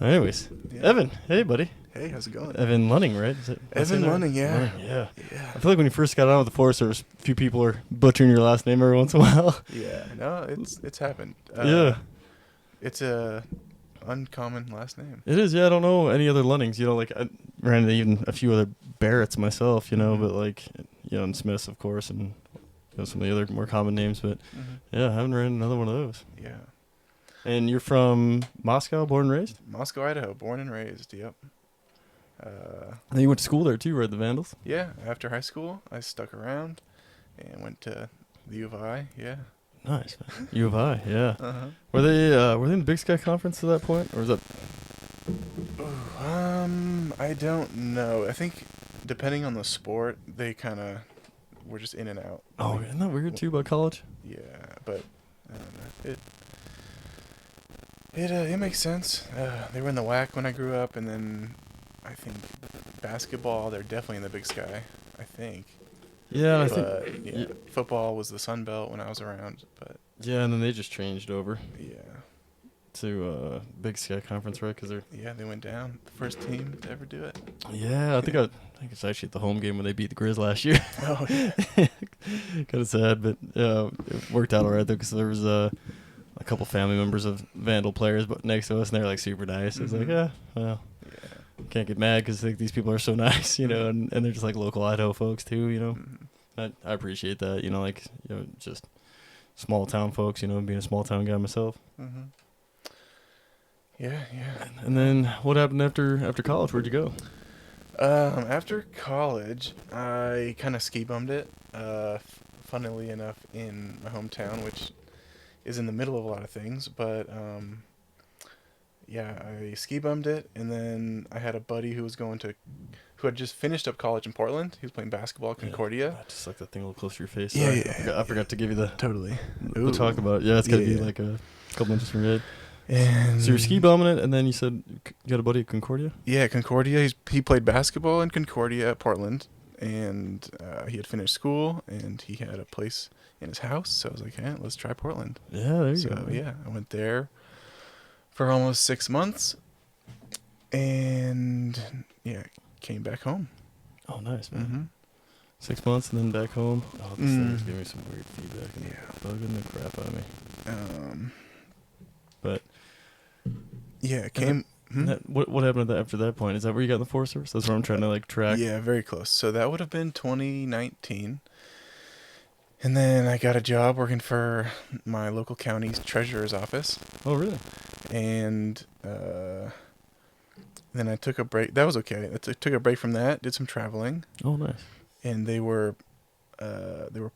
Anyways, Yeah. Evan, hey buddy. Hey, how's it going? Evan Lunning, right? Is it Evan Lunning, yeah. Lunning, yeah. Yeah. I feel like when you first got on with the Forest Service, a few people are butchering your last name every once in a while. Yeah. No, it's happened. Yeah. It's a uncommon last name. It is, yeah. I don't know any other Lunnings. You know, like I ran into even a few other Barretts myself, you know, Mhm. but like, you know, and Smiths, of course, and you know, some of the other more common names. But Mhm. yeah, I haven't ran another one of those. Yeah. And you're from Moscow, born and raised? Moscow, Idaho, born and raised. Yep. And you went to school there too, right? The Vandals? Yeah. After high school, I stuck around and went to the U of I. Yeah. Nice. Man. U of I, yeah. Uh-huh. Were they in the Big Sky Conference at that point? Or was that... I don't know. I think depending on the sport, they kind of were just in and out. Oh, isn't that weird too about college? Yeah, but I don't know. It makes sense. They were in the WAC when I grew up, and then I think basketball, they're definitely in the Big Sky, I think. Yeah, I But think... yeah, football was the Sun Belt when I was around, but Yeah, and then they just changed over yeah. to Big Sky Conference, right? Because they're... Yeah, they went down. The first team to ever do it. Yeah, I think it's actually at the home game when they beat the Grizz last year. Oh, yeah. Kind of sad, but it worked out all right though, because there was a couple family members of Vandal players, but next to us, and they're like super nice. It's like, Mhm. yeah, well, Yeah. can't get mad because like these people are so nice, you know, and they're just like local Idaho folks too, you know. Mhm. I appreciate that, you know, like, you know, just small town folks, you know, being a small town guy myself. Mhm. Yeah, yeah. And then what happened after college? Where'd you go? After college, I kind of ski bummed it. Funnily enough, in my hometown, which is in the middle of a lot of things, but yeah, I ski bummed it, and then I had a buddy who had just finished up college in Portland. He was playing basketball at Concordia. I just like that thing a little closer to your face. Yeah, Sorry. yeah, I forgot to give you the Totally. talk about it. Yeah, it's gotta be Yeah. like a couple inches from your head. And So you're ski bumming it, and then you said you got a buddy at Concordia? yeah, Concordia. He played basketball in Concordia at Portland, and he had finished school, and he had a place in his house. So I was like, hey, let's try Portland. Yeah, there you So go. man. yeah, I went there for almost 6 months, and yeah, came back home. Oh, nice, man. Mm-hmm. 6 months and then back home. Oh, this thing's Mm. giving me some weird feedback and Yeah. bugging the crap out of me. But Yeah, came. Hmm? what happened after that point? Is that where you got in the Forest Service? That's where I'm trying to like track. Yeah, very close. So that would have been 2019, and then I got a job working for my local county's treasurer's office, Oh, really? and then I took a break. That was okay. Took a break from that. Did some traveling, Oh, nice. and they were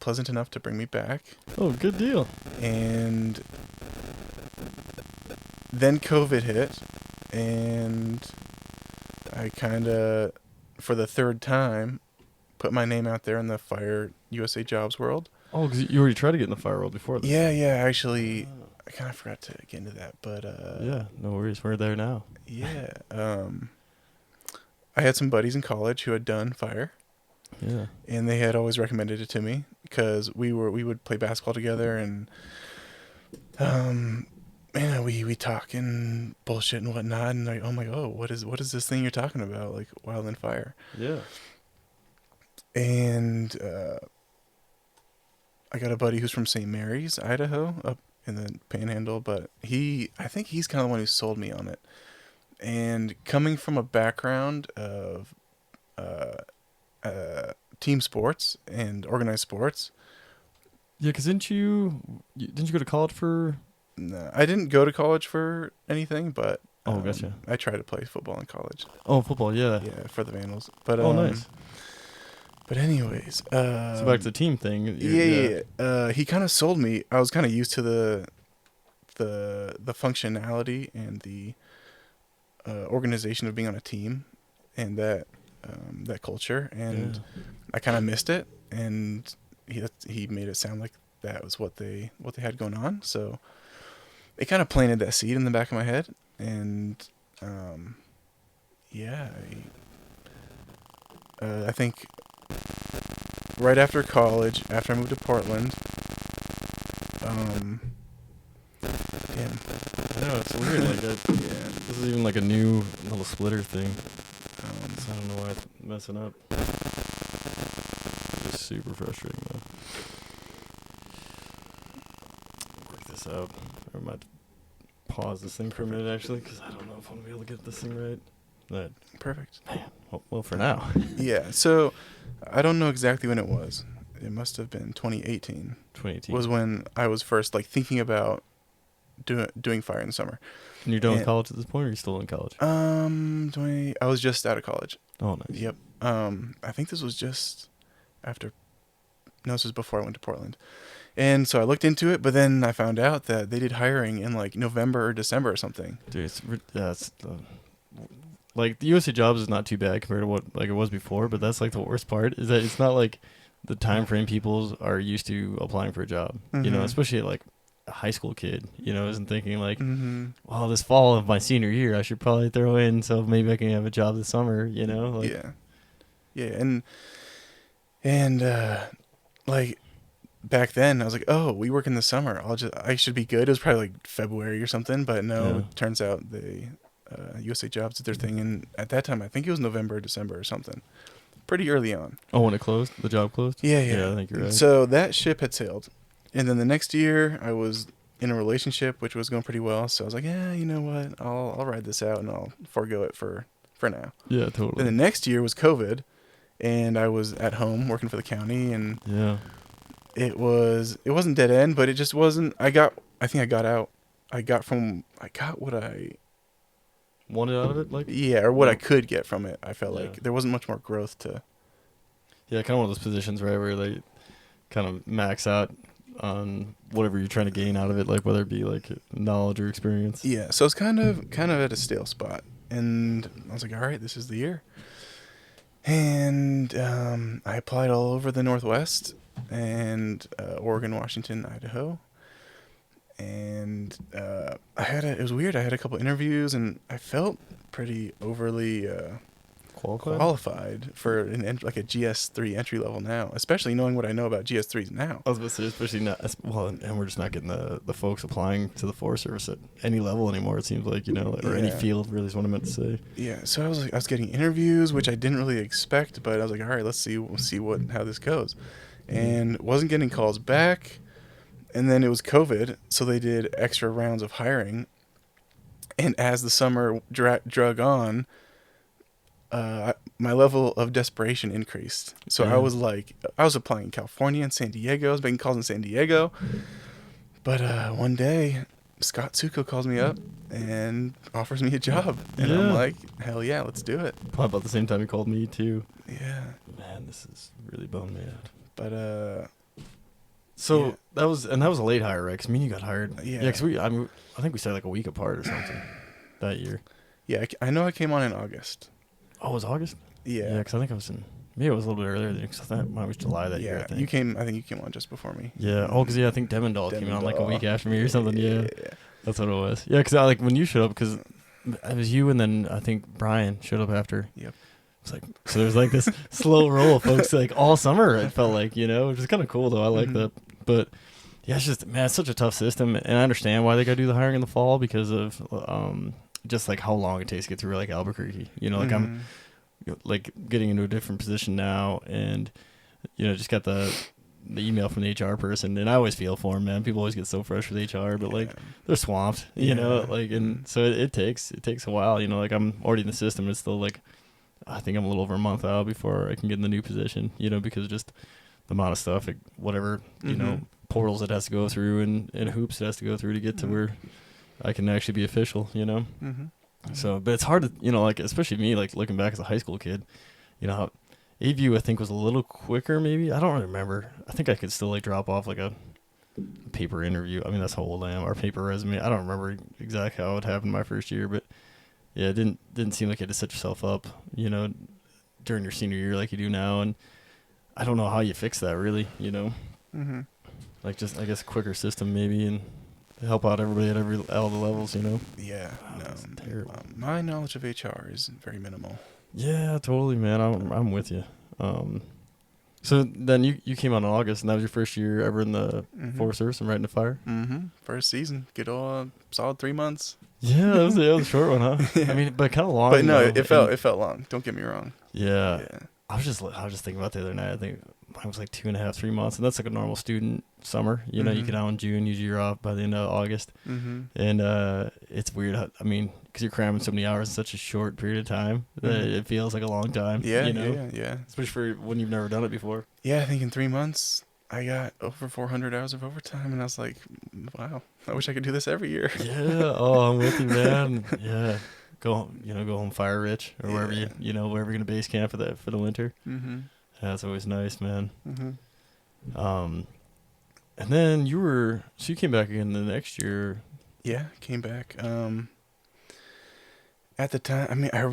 pleasant enough to bring me back. Oh, good deal. And then COVID hit, and I kind of, for the third time, put my name out there in the Fire USA Jobs world. Oh, because you already tried to get in the fire world before this. Yeah, actually, I kind of forgot to get into that, but Yeah, no worries. We're there now. yeah, I had some buddies in college who had done fire, Yeah. and they had always recommended it to me because we would play basketball together, and we talk and bullshit and whatnot, and like, oh my god, what is this thing you're talking about, like Wildland Fire? Yeah. And I got a buddy who's from St. Mary's, Idaho, up in the Panhandle, but I think he's kind of the one who sold me on it. And coming from a background of team sports and organized sports, Yeah, because didn't you go to college for... no, I didn't go to college for anything, but Oh, gotcha. I tried to play football in college. Oh, football, yeah. Yeah, for the Vandals. But Oh, nice. But anyways, So back to the team thing. Yeah. He kind of sold me. I was kind of used to the functionality and the organization of being on a team, and that culture, and Yeah. I kind of missed it. And he made it sound like that was what they had going on. So it kind of planted that seed in the back of my head, and yeah, I think right after college, after I moved to Portland, damn, know, it's weird. Like that. Yeah. This is even like a new little splitter thing. Um, So I don't know why it's messing up. It's just super frustrating though. Work this out. I might pause this thing for a minute actually, because I don't know if I'm gonna be able to get this thing right. But Perfect. man, well for now. Yeah. So I don't know exactly when it was. It must have been 2018. 2018. Was when I was first like thinking about doing fire in the summer. And you're done with and- college at this point, or are you still in college? 20. I was just out of college. Oh, nice. Yep. I think this was just after. No, this was before I went to Portland. And so I looked into it, but then I found out that they did hiring in like November or December or something. Dude, it's like the USA jobs is not too bad compared to what like it was before, but that's like the worst part is that it's not like the time frame people are used to applying for a job. You know, Mhm. especially like a high school kid, you know, isn't thinking like, Mm-hmm. well, this fall of my senior year, I should probably throw in so maybe I can have a job this summer, you know? Like, Yeah. And like back then I was like, oh, we work in the summer. I should be good. It was probably like February or something, but no, Yeah. it turns out they USA Jobs did their thing, and at that time I think it was November or December or something. Pretty early on. oh, when it closed, the job closed? Yeah. Yeah, I think you're right. So that ship had sailed. And then the next year I was in a relationship which was going pretty well, so I was like, yeah, you know what? I'll ride this out and I'll forego it for now. Yeah, totally. Then the next year was COVID, and I was at home working for the county, and Yeah. it wasn't dead end, but it just wasn't. I got what I Wanted out of it? Like, or what I could get from it. I felt Yeah. like there wasn't much more growth to. yeah, kind of one of those positions, right, where they kind of max out on whatever you're trying to gain out of it, like whether it be like knowledge or experience. Yeah, so it's kind of at a stale spot, and I was like, all right, this is the year. And I applied all over the Northwest and Oregon, Washington, Idaho. And it was weird. I had a couple interviews, and I felt pretty overly qualified for like a GS3 entry level now, especially knowing what I know about GS3s now. I was about to say, especially not well, and we're just not getting the folks applying to the Forest Service at any level anymore. It seems like, you know, or any Yeah. field. Really, is what I meant to say. Yeah, so I was getting interviews, which I didn't really expect, but I was like, all right, we'll see how this goes, and wasn't getting calls back. And then it was COVID, so they did extra rounds of hiring. And as the summer drug on, my level of desperation increased. So Yeah. I was applying in California and San Diego. I was making calls in San Diego. But one day, Scott Suko calls me up and offers me a job. And Yeah. I'm like, hell yeah, let's do it. Probably about the same time he called me too. Yeah. Man, this is really bummed me out. But So Yeah. that was a late hire, right? Because me and you got hired. Yeah. Yeah, because I think we started like a week apart or something that year. yeah, I know I came on in August. Oh, it was August? Yeah. because I think I was in. Maybe it was a little bit earlier than because I thought mine was July that year. I think. I think you came on just before me. Yeah. Oh, because I think Demondall came on like a week after me or something. Yeah. Yeah. That's what it was. Yeah, because like when you showed up, because it was you and then I think Brian showed up after. Yep. It's like so there was like this slow roll of folks like all summer. It felt like, you know, which is kind of cool though. I like Mhm. that, but yeah, it's just it's such a tough system, and I understand why they got to do the hiring in the fall because of just like how long it takes to get through like Albuquerque. You know, like I'm like getting into a different position now, and you know, just got the email from the HR person, and I always feel for them, man. People always get so fresh with HR, but like they're swamped, you know, like, and so it takes a while, you know, like I'm already in the system. It's still like, I think I'm a little over a month out before I can get in the new position, you know, because just the amount of stuff, like whatever, you know, portals it has to go through and hoops it has to go through to get to where I can actually be official, you know? So, but it's hard to, you know, like, especially me, like looking back as a high school kid, you know, AVU I think was a little quicker maybe. I don't really remember. I think I could still like drop off like a paper interview. I mean, that's how old I am. Our paper resume. I don't remember exactly how it happened my first year, but yeah, it didn't seem like you had to set yourself up, you know, during your senior year like you do now. And I don't know how you fix that really, you know, like just, I guess, a quicker system maybe and help out everybody at all the levels, you know? Yeah. Wow, No. that's terrible. My knowledge of HR is very minimal. Yeah, totally, man. I'm with you. So then you came out in August, and that was your first year ever in the Forest Service and right into fire? First season. Good old solid 3 months. Yeah, that was a short one, huh? Yeah. I mean, but kind of long. But no, though. it felt long. Don't get me wrong. Yeah. Yeah. I was just thinking about the other night. I think mine was like 2.5, 3 months, and that's like a normal student summer. You know, you get out in June, usually you're off by the end of August, and it's weird. I mean, because you're cramming so many hours in such a short period of time that it feels like a long time. Yeah, you know? yeah. Especially for when you've never done it before. Yeah, I think in 3 months I got over 400 hours of overtime, and I was like, wow, I wish I could do this every year. Yeah. Oh, I'm with you, man. Yeah. Go home fire rich or wherever wherever you're gonna base camp for the winter. That's always nice, man. And then you came back again the next year. Yeah, came back. At the time, I mean, I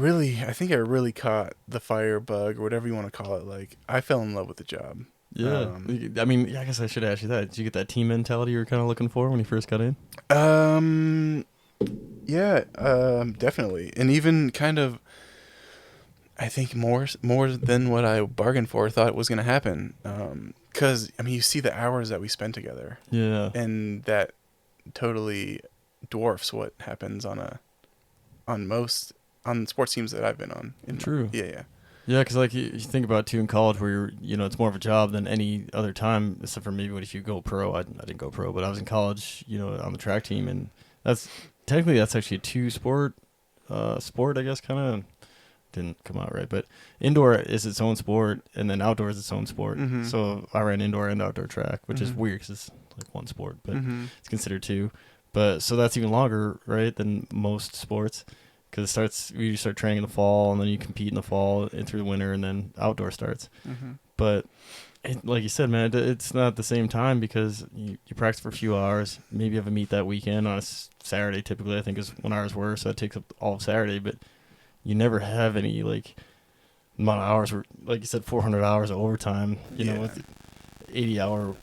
think I really caught the fire bug or whatever you want to call it. Like, I fell in love with the job. Yeah. I mean, I guess I should ask you that. Did you get that team mentality you were kind of looking for when you first got in? Yeah, definitely. And even kind of, I think more than what I bargained for, thought it was going to happen. Because, I mean, you see the hours that we spend together. Yeah. And that totally dwarfs what happens on sports teams that I've been on. True. Yeah. Yeah, because like you think about too in college where it's more of a job than any other time, except for maybe if you go pro. I didn't go pro, but I was in college, on the track team, and that's actually a two-sport sport, I guess, kind of. Didn't come out right, but indoor is its own sport, and then outdoor is its own sport. So I ran indoor and outdoor track, which is weird because it's like one sport, but it's considered two. But so that's even longer, right, than most sports. Because you start training in the fall, and then you compete in the fall and through the winter, and then outdoor starts. But like you said, man, it's not the same time because you practice for a few hours. Maybe you have a meet that weekend on a Saturday. Typically, I think is when ours were, so it takes up all of Saturday. But you never have any like amount of hours where, like you said, 400 hours of overtime. With 80-hour,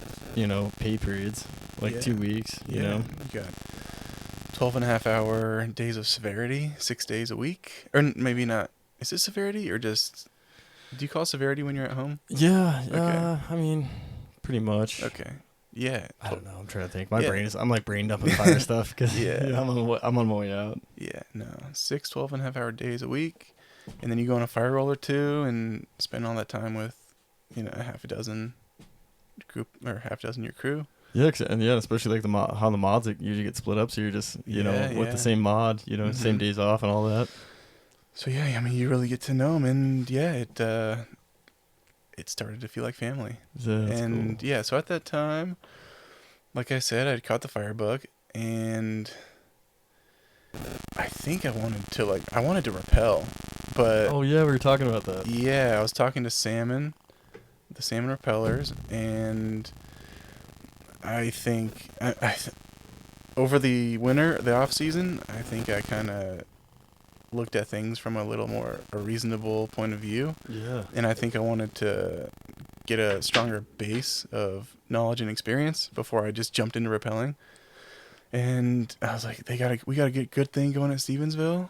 pay periods, like 2 weeks. You know, you got 12.5-hour days of severity, 6 days a week, or maybe not. Is it severity or just? Do you call it severity when you're at home? Yeah. Okay. I mean, pretty much. Okay. Yeah. I don't know. I'm trying to think. My brain is. I'm like brain dumping fire stuff because I'm on my way out. Yeah. No. 12.5-hour days a week, and then you go on a fire roll or two and spend all that time with, a half a dozen your crew. Yeah, especially like how the mods usually get split up, so you're just with the same mod, same days off and all that. So yeah, I mean, you really get to know them, and it started to feel like family. Cool. Yeah, so at that time, like I said, I'd caught the fire bug, and I think I wanted to rappel, but oh yeah, we were talking about that. Yeah, I was talking to the salmon repellers, and I think over the winter, the off season, I think I kind of looked at things from a reasonable point of view. Yeah. And I think I wanted to get a stronger base of knowledge and experience before I just jumped into rappelling. And I was like, we gotta get a good thing going at Stevensville.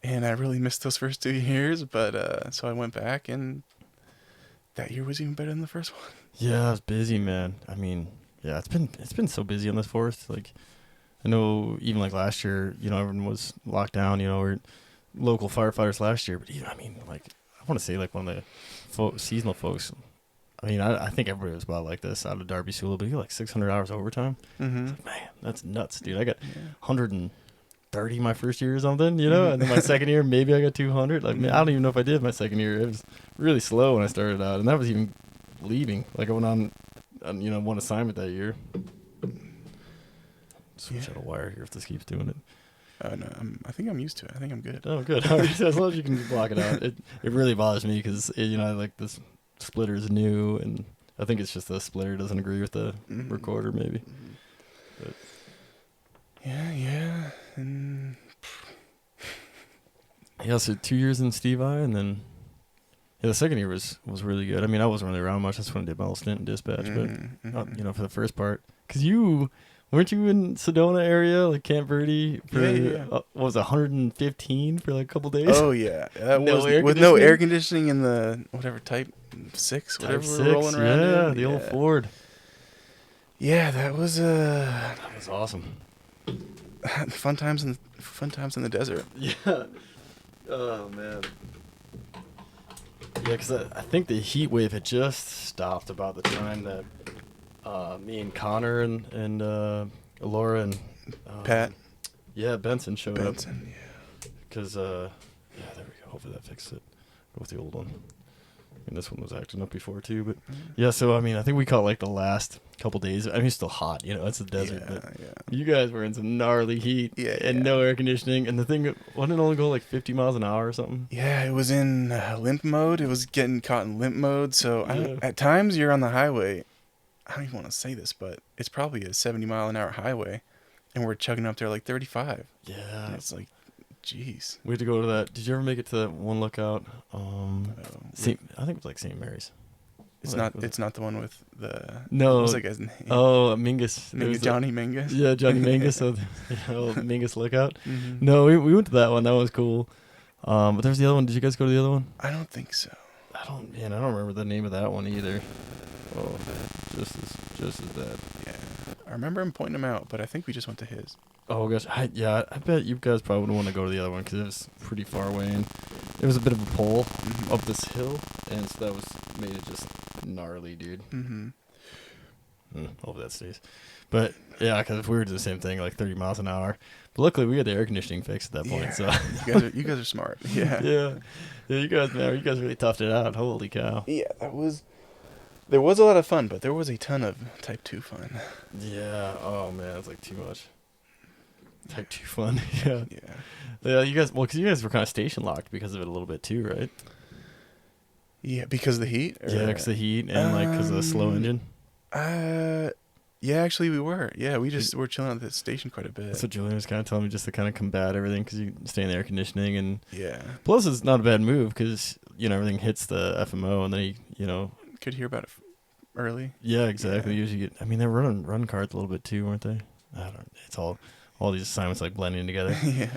And I really missed those first 2 years, but so I went back, and that year was even better than the first one. Yeah, I was busy, man. I mean, yeah, it's been so busy on this Forest. Like, I know even like last year, everyone was locked down. We're local firefighters last year, but I mean, like, I want to say like one of the seasonal folks. I mean, I think everybody was about like this out of Darby Sula, but you got like 600 hours overtime. It's like, man, that's nuts, dude. I got 130 my first year or something, and then my second year maybe I got 200. Like, man, I don't even know if I did my second year. It was really slow when I started out, and that was even leaving. Like, I went on one assignment that year. Switch out a wire here if this keeps doing it. No, I think I'm used to it. I think I'm good. Oh, good. All right. As long as you can block it out. It really bothers me because like this splitter is new, and I think it's just the splitter doesn't agree with the recorder maybe. But. Yeah, and so 2 years in Steve I, and then the second year was really good. I mean, I wasn't really around much. I just went to do my little stint in dispatch, but for the first part, because Weren't you in Sedona area, like Camp Verde, for Yeah. what was it, 115 for like a couple days? Oh yeah, that No was air with no air conditioning? conditioning in the whatever Type 6, Type whatever we're 6, rolling around yeah, in. the old Yeah. Ford. Yeah, that was That was awesome. fun times in the desert. Yeah. Oh man. Yeah, because I think the heat wave had just stopped about the time that me and Connor and Laura and Pat yeah, Benson showed Benson. up. Because yeah, there we go. Hopefully that fixed it. Go with the old one. And this one was acting up before too, but yeah. So I mean, I think we caught like the last couple days. I mean, it's still hot, you know. It's the desert, Yeah, but yeah. you guys were in some gnarly heat and Yeah. no air conditioning. And the thing, wouldn't it only go like 50 miles an hour or something? Yeah, it was in limp mode. It was getting caught in limp mode. So Yeah. at times you're on the highway. I don't even want to say this, but it's probably a 70-mile-an-hour highway, and we're chugging up there like 35. Yeah. And it's like, jeez. We had to go to that. Did you ever make it to that one lookout? I think it was like St. Mary's. It's Like, not. It's not the one with the. No. What was that guy's name? Oh, Mingus. It was Johnny Mingus. Yeah, Johnny Mingus. So Mingus lookout. Mhm. No, we went to that one. That was cool. But there's the other one. Did you guys go to the other one? I don't think so. I don't remember the name of that one either. Oh, just as bad. Yeah, I remember him pointing him out, but I think we just went to his. Oh gosh, I bet you guys probably would want to go to the other one because it was pretty far away and it was a bit of a pull up this hill, and so that made it just gnarly, dude. Mm-hmm. Hope that stays. But yeah, because if we were to do the same thing, like 30 miles an hour. But luckily, we had the air conditioning fixed at that point. So you guys are smart. Yeah. yeah. You guys really toughed it out. Holy cow. Yeah, there was a lot of fun, but there was a ton of Type 2 fun. Yeah. Oh man, it's like too much. Type 2 fun. Yeah. Yeah. Yeah. You guys, because you guys were kind of station locked because of it a little bit too, right? Yeah, because of the heat? Yeah, because the heat and like because of the slow engine. Yeah, actually we were. Yeah, we just were chilling at the station quite a bit. That's what Julian was kind of telling me, just to kind of combat everything, because you stay in the air conditioning, and yeah. plus it's not a bad move because everything hits the FMO, and then could hear about it early. Yeah, exactly. Yeah. Usually I mean, they were running run cards a little bit too, weren't they? I don't. It's all these assignments like blending together. Yeah.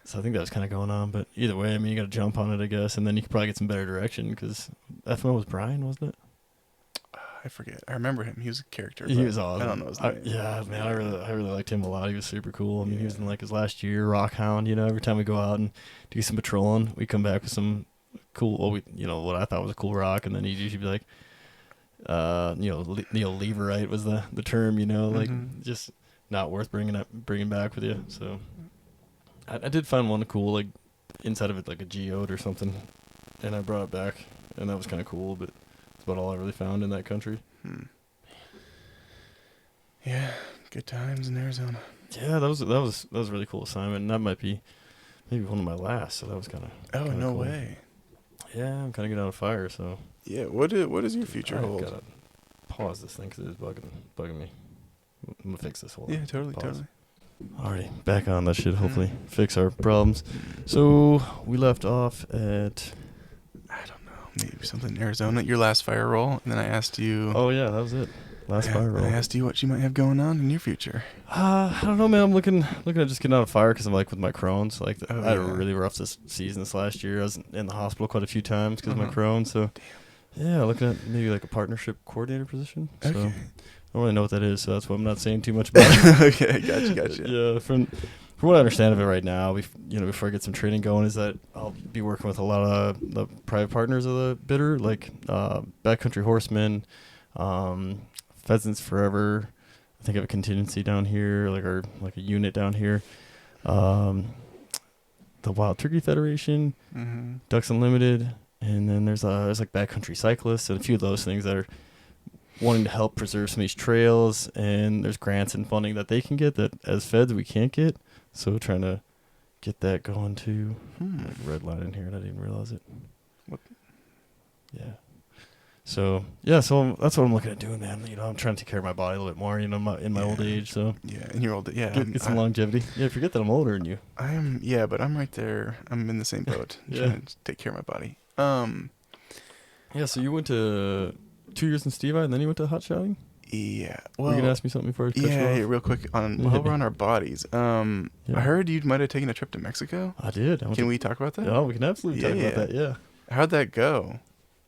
So I think that was kind of going on, but either way, I mean, you got to jump on it, I guess, and then you could probably get some better direction because FMO was Brian, wasn't it? I forget. I remember him. He was a character. He was awesome. I don't know his name. Yeah, man, I really liked him a lot. He was super cool. I mean, he was in like his last year, Rock Hound. Every time we go out and do some patrolling, we come back with some cool. Well, what I thought was a cool rock, and then he'd usually be like, leverite was the term. Like just not worth bringing back with you. So I did find one cool, like inside of it, like a geode or something, and I brought it back, and that was kind of cool, but. About all I really found in that country. Yeah, good times in Arizona. Yeah, that was a really cool assignment, and that might be maybe one of my last. So that was kind of. Oh, no cool. way. Yeah, I'm kind of getting out of fire. So. Yeah, what does your future hold? Gotta pause this thing because it is bugging me. I'm gonna fix this whole. Yeah, totally. Alrighty, back on that shit. Hopefully, fix our problems. So we left off at. Maybe something in Arizona. Your last fire roll, and then I asked you. Oh yeah, that was it. Last fire roll. I asked you what you might have going on in your future. I don't know, man. I'm looking at just getting out of fire because I'm like with my Crohn's. Like I had a really rough season this last year. I was in the hospital quite a few times because of my Crohn's. So yeah, looking at maybe like a partnership coordinator position. Okay. So I don't really know what that is, so that's why I'm not saying too much about it. Okay, gotcha. Yeah, from what I understand of it right now, before I get some training going, is that I'll be working with a lot of the private partners of the bidder, like Backcountry Horsemen, Pheasants Forever. I think I have a contingency down here, like a unit down here. The Wild Turkey Federation, Ducks Unlimited, and then there's like Backcountry Cyclists and a few of those things that are wanting to help preserve some of these trails, and there's grants and funding that they can get that as feds we can't get. So trying to get that going too. Like red line in here, and I didn't realize it. What? Yeah. So that's what I'm looking at doing, man. I'm trying to take care of my body a little bit more. I'm in my old age, so yeah, in your old yeah, get some longevity. Yeah, forget that I'm older than you. I am, yeah, but I'm right there. I'm in the same boat. Trying to take care of my body. Yeah. So you went to 2 years in Steve, and then you went to hot shotting. Yeah. Were Well, you gonna ask me something before I cut you yeah, off? yeah, real quick while we're on our bodies. I Yeah. heard you might have taken a trip to Mexico. I did. Can we talk about that? Oh, we can absolutely talk about that. Yeah. How'd that go?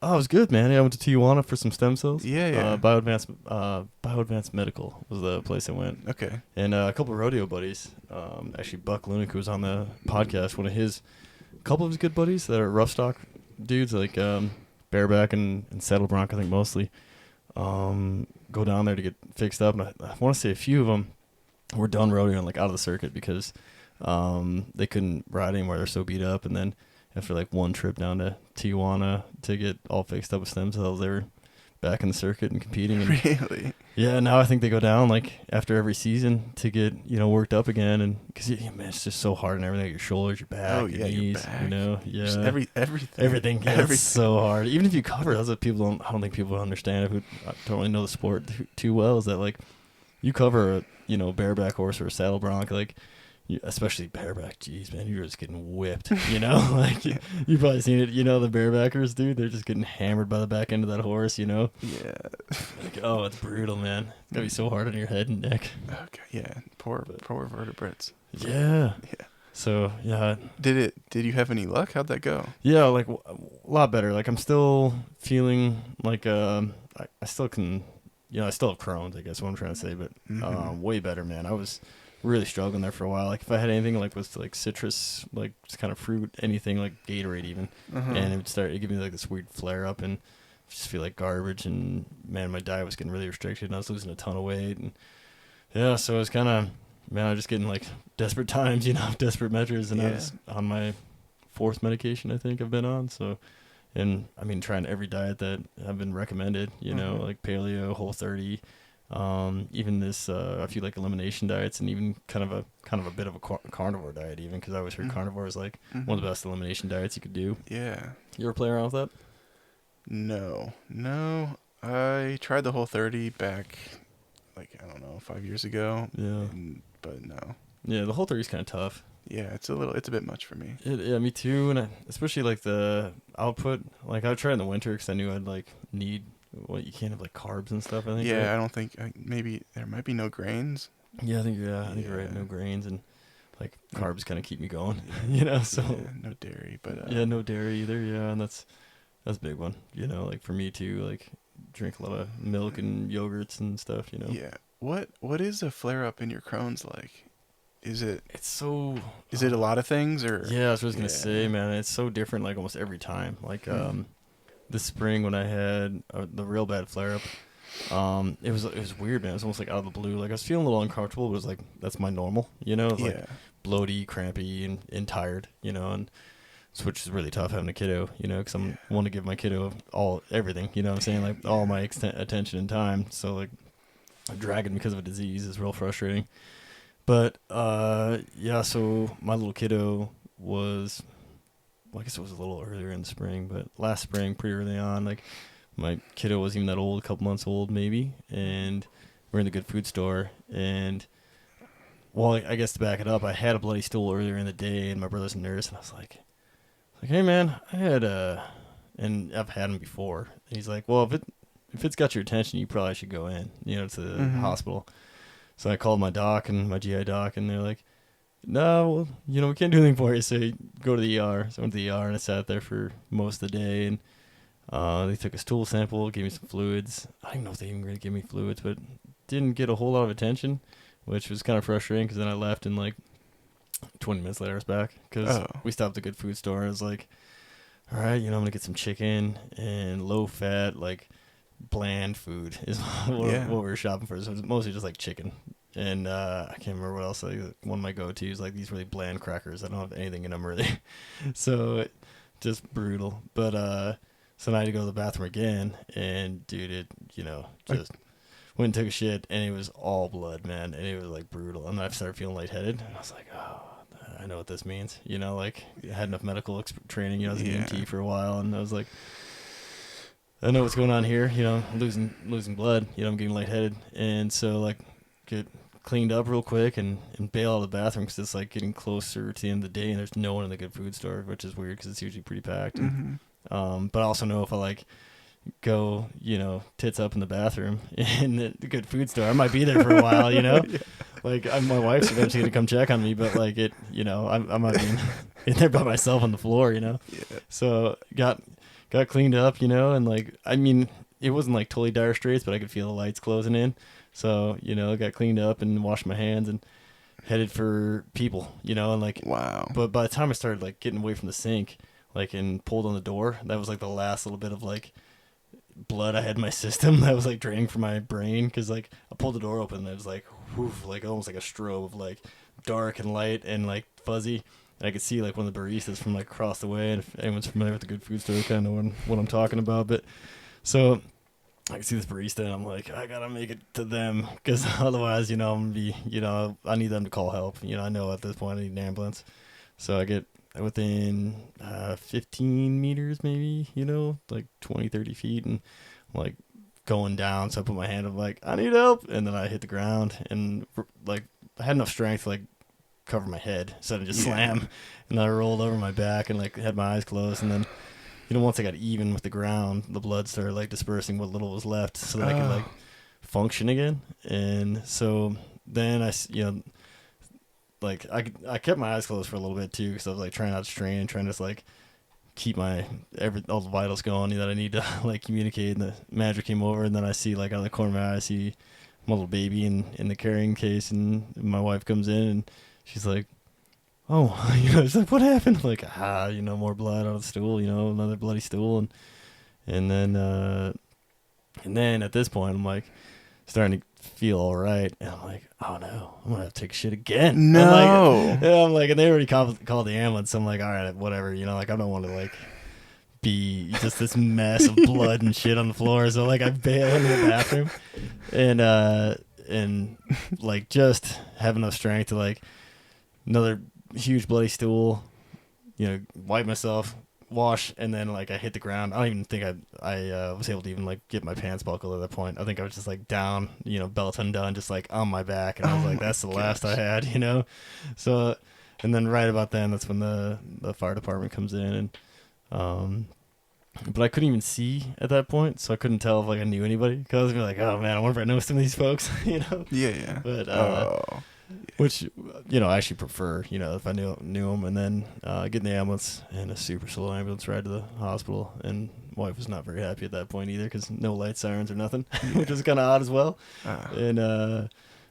Oh, it was good, man. Yeah, I went to Tijuana for some stem cells. Yeah. Bioadvanced Medical was the place I went. Okay. And a couple of rodeo buddies. Actually, Buck Lunning, who was on the podcast, a couple of his good buddies that are rough stock dudes, like bareback and saddle bronc, I think mostly, go down there to get fixed up. And I want to say a few of them were done rodeoing, like out of the circuit because they couldn't ride anymore. They're so beat up. And then after like one trip down to Tijuana to get all fixed up with stem cells, they were back in the circuit and competing. And Really? yeah, now I think they go down like after every season to get, worked up again. And because, man, it's just so hard and everything, your shoulders, your back, your knees, your back. Yeah. Just everything. Everything. Yeah, it's so hard. Even if you cover, that's what I don't think people understand who don't really know the sport too well, is that like you cover a, bareback horse or a saddle bronc, like, especially bareback, jeez, man, you're just getting whipped, like you've probably seen it, the barebackers, dude, they're just getting hammered by the back end of that horse, Yeah. Like, oh, it's brutal, man. It's gotta be so hard on your head and neck. Okay, yeah, poor vertebrates. Yeah. So, yeah. Did you have any luck? How'd that go? Yeah, like a lot better. Like I'm still feeling like I still can, I still have Crohn's, I guess what I'm trying to say, but way better, man. I was really struggling there for a while. Like if I had anything like with like citrus, like just kind of fruit, anything like Gatorade even, and it'd give me like this weird flare up and just feel like garbage. And man, my diet was getting really restricted and I was losing a ton of weight. And yeah, so it was kind of, man, I was just getting like desperate times, desperate measures. And I was on my 4th medication I think I've been on. So, and I mean, trying every diet that have been recommended, like paleo, Whole30, even this a few like elimination diets, and even kind of a bit of a carnivore diet, even because I always heard carnivore is like one of the best elimination diets you could do. Yeah. You ever play around with that? No, I tried the Whole30 back, like, I don't know, 5 years ago. Yeah. But no. Yeah, the Whole30 is kind of tough. Yeah, it's a bit much for me. Yeah, me too. And especially like the output, like I would try in the winter because I knew I'd like need. Well, you can't have like carbs and stuff, I think. Yeah, right? I don't think maybe there might be no grains. Yeah, I think you're right. No grains and like carbs kind of keep me going, So no dairy, but no dairy either. Yeah, and that's a big one. Like for me too. Like drink a lot of milk and yogurts and stuff. Yeah. What is a flare up in your Crohn's like? Is it? It's so. Is it a lot of things or? Yeah, that's what I was gonna say, man. It's so different, like almost every time. Like this spring when I had the real bad flare up, it was weird, man. It was almost like out of the blue. Like I was feeling a little uncomfortable, but it was like that's my normal, It was like bloaty, crampy, and tired, and which is really tough having a kiddo, because I'm want to give my kiddo everything, what I'm saying, like all my attention and time. So like dragging because of a disease is real frustrating. But so my little kiddo was. Well, I guess it was a little earlier in the spring, but last spring, pretty early on, like my kiddo wasn't even that old, a couple months old maybe, and we're in the good food store, and well, I guess to back it up, I had a bloody stool earlier in the day, and my brother's a nurse, and I was like, hey man, I had and I've had him before, and he's like, well, if it's got your attention, you probably should go in, to the hospital. So I called my doc and my GI doc, and they're like, no, well, we can't do anything for you, so you go to the ER. So I went to the ER, and I sat there for most of the day, and they took a stool sample, gave me some fluids. I don't even know if they even really gave me fluids, but didn't get a whole lot of attention, which was kind of frustrating, because then I left, and like 20 minutes later I was back, because we stopped at a good food store, and I was like, all right, I'm going to get some chicken and low-fat, like bland food is what we were shopping for. So it was mostly just like chicken. And I can't remember what else. Like, one of my go-tos, like these really bland crackers. I don't have anything in them really. So just brutal. But so then I had to go to the bathroom again, and dude, it just went and took a shit, and it was all blood, man, and it was like brutal. And then I started feeling lightheaded, and I was like, oh, I know what this means. Like I had enough medical training. I was an EMT for a while, and I was like, I know what's going on here. Losing blood. I'm getting lightheaded, and so like get cleaned up real quick and bail out of the bathroom, because it's like getting closer to the end of the day, and there's no one in the good food store, which is weird because it's usually pretty packed. And, but I also know if I like go, tits up in the bathroom in the good food store. I might be there for a while, Yeah. Like my wife's eventually gonna come check on me, but like I might be in there by myself on the floor, Yeah. So got cleaned up, and like I mean it wasn't like totally dire straits, but I could feel the lights closing in. So got cleaned up and washed my hands and headed for people, and like Wow. But by the time I started like getting away from the sink, like and pulled on the door, that was like the last little bit of like blood I had in my system that was like draining from my brain, because like I pulled the door open and it was like woof, like almost like a strobe of like dark and light and like fuzzy, and I could see like one of the baristas from like across the way, and if anyone's familiar with the good food store, kind of know what I'm talking about. But so I can see this barista and I'm like, I gotta make it to them, because otherwise I'm gonna be, I need them to call help. I know at this point I need an ambulance. So I get within 15 meters maybe, like 20, 30 feet, and I'm like going down. So I put my hand up like, I need help. And then I hit the ground, and like I had enough strength to like cover my head so I didn't just slam. And then I rolled over my back and like had my eyes closed. And then, once I got even with the ground, the blood started like dispersing what little was left so that I could like function again. And so then like I kept my eyes closed for a little bit too, because I was like trying not to strain, trying to just like keep all the vitals going that I need to like communicate. And the manager came over, and then I see like out of the corner of my eye, I see my little baby in the carrying case, and my wife comes in and she's like, oh, it's like, what happened? I'm like, more blood out of the stool, another bloody stool, and then at this point I'm like starting to feel all right, and I'm like, oh no, I'm gonna have to take shit again. No. I'm like, and they already called the ambulance. So I'm like, all right, whatever, like I don't want to like be just this mess of blood and shit on the floor. So like I bail into the bathroom, and like just have enough strength to like another huge bloody stool, wipe myself, wash, and then like I hit the ground. I don't even think I was able to even like get my pants buckled at that point. I think I was just like down, belt undone, just like on my back, and I was like, that's the last I had, So, and then right about then, that's when the fire department comes in, and but I couldn't even see at that point, so I couldn't tell if like I knew anybody, because I was like, oh man, I wonder if I know some of these folks, Yeah. But which, I actually prefer, if I knew them, and then get in the ambulance, and a super slow ambulance ride to the hospital, and my wife was not very happy at that point either, because no light sirens or nothing, which was kind of odd as well. And then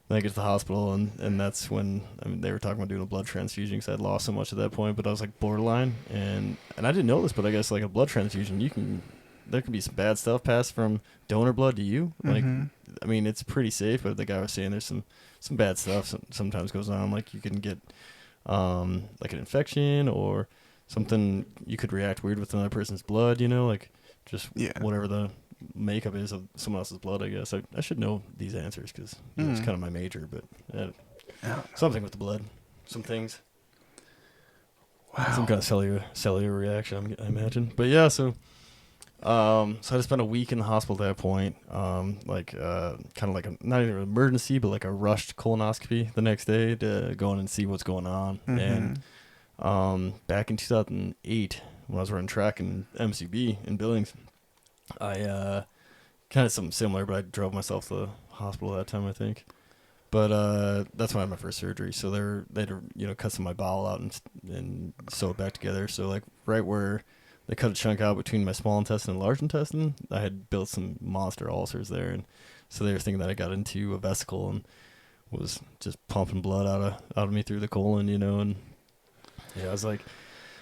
I get to the hospital, and that's when, they were talking about doing a blood transfusion, because I'd lost so much at that point, but I was like borderline, and I didn't know this, but I guess like a blood transfusion, there can be some bad stuff passed from donor blood to you. Like, I mean, it's pretty safe, but the guy was saying there's some bad stuff sometimes goes on. Like you can get like an infection or something. You could react weird with another person's blood, like just whatever the makeup is of someone else's blood, I guess. I should know these answers, because it's kind of my major, but something with the blood. Some things. Wow. Some kind of cellular reaction, I imagine. But yeah, so I just spent a week in the hospital at that point, kind of like not even an emergency, but like a rushed colonoscopy the next day to go in and see what's going on. And back in 2008, when I was running track in MCB in Billings, I kind of something similar, but I drove myself to the hospital that time, I think. But that's when I had my first surgery. So they had cut some of my bowel out and sew it back together. So like right where they cut a chunk out between my small intestine and large intestine, I had built some monster ulcers there, and so they were thinking that I got into a vesicle and was just pumping blood out of me through the colon, and I was like,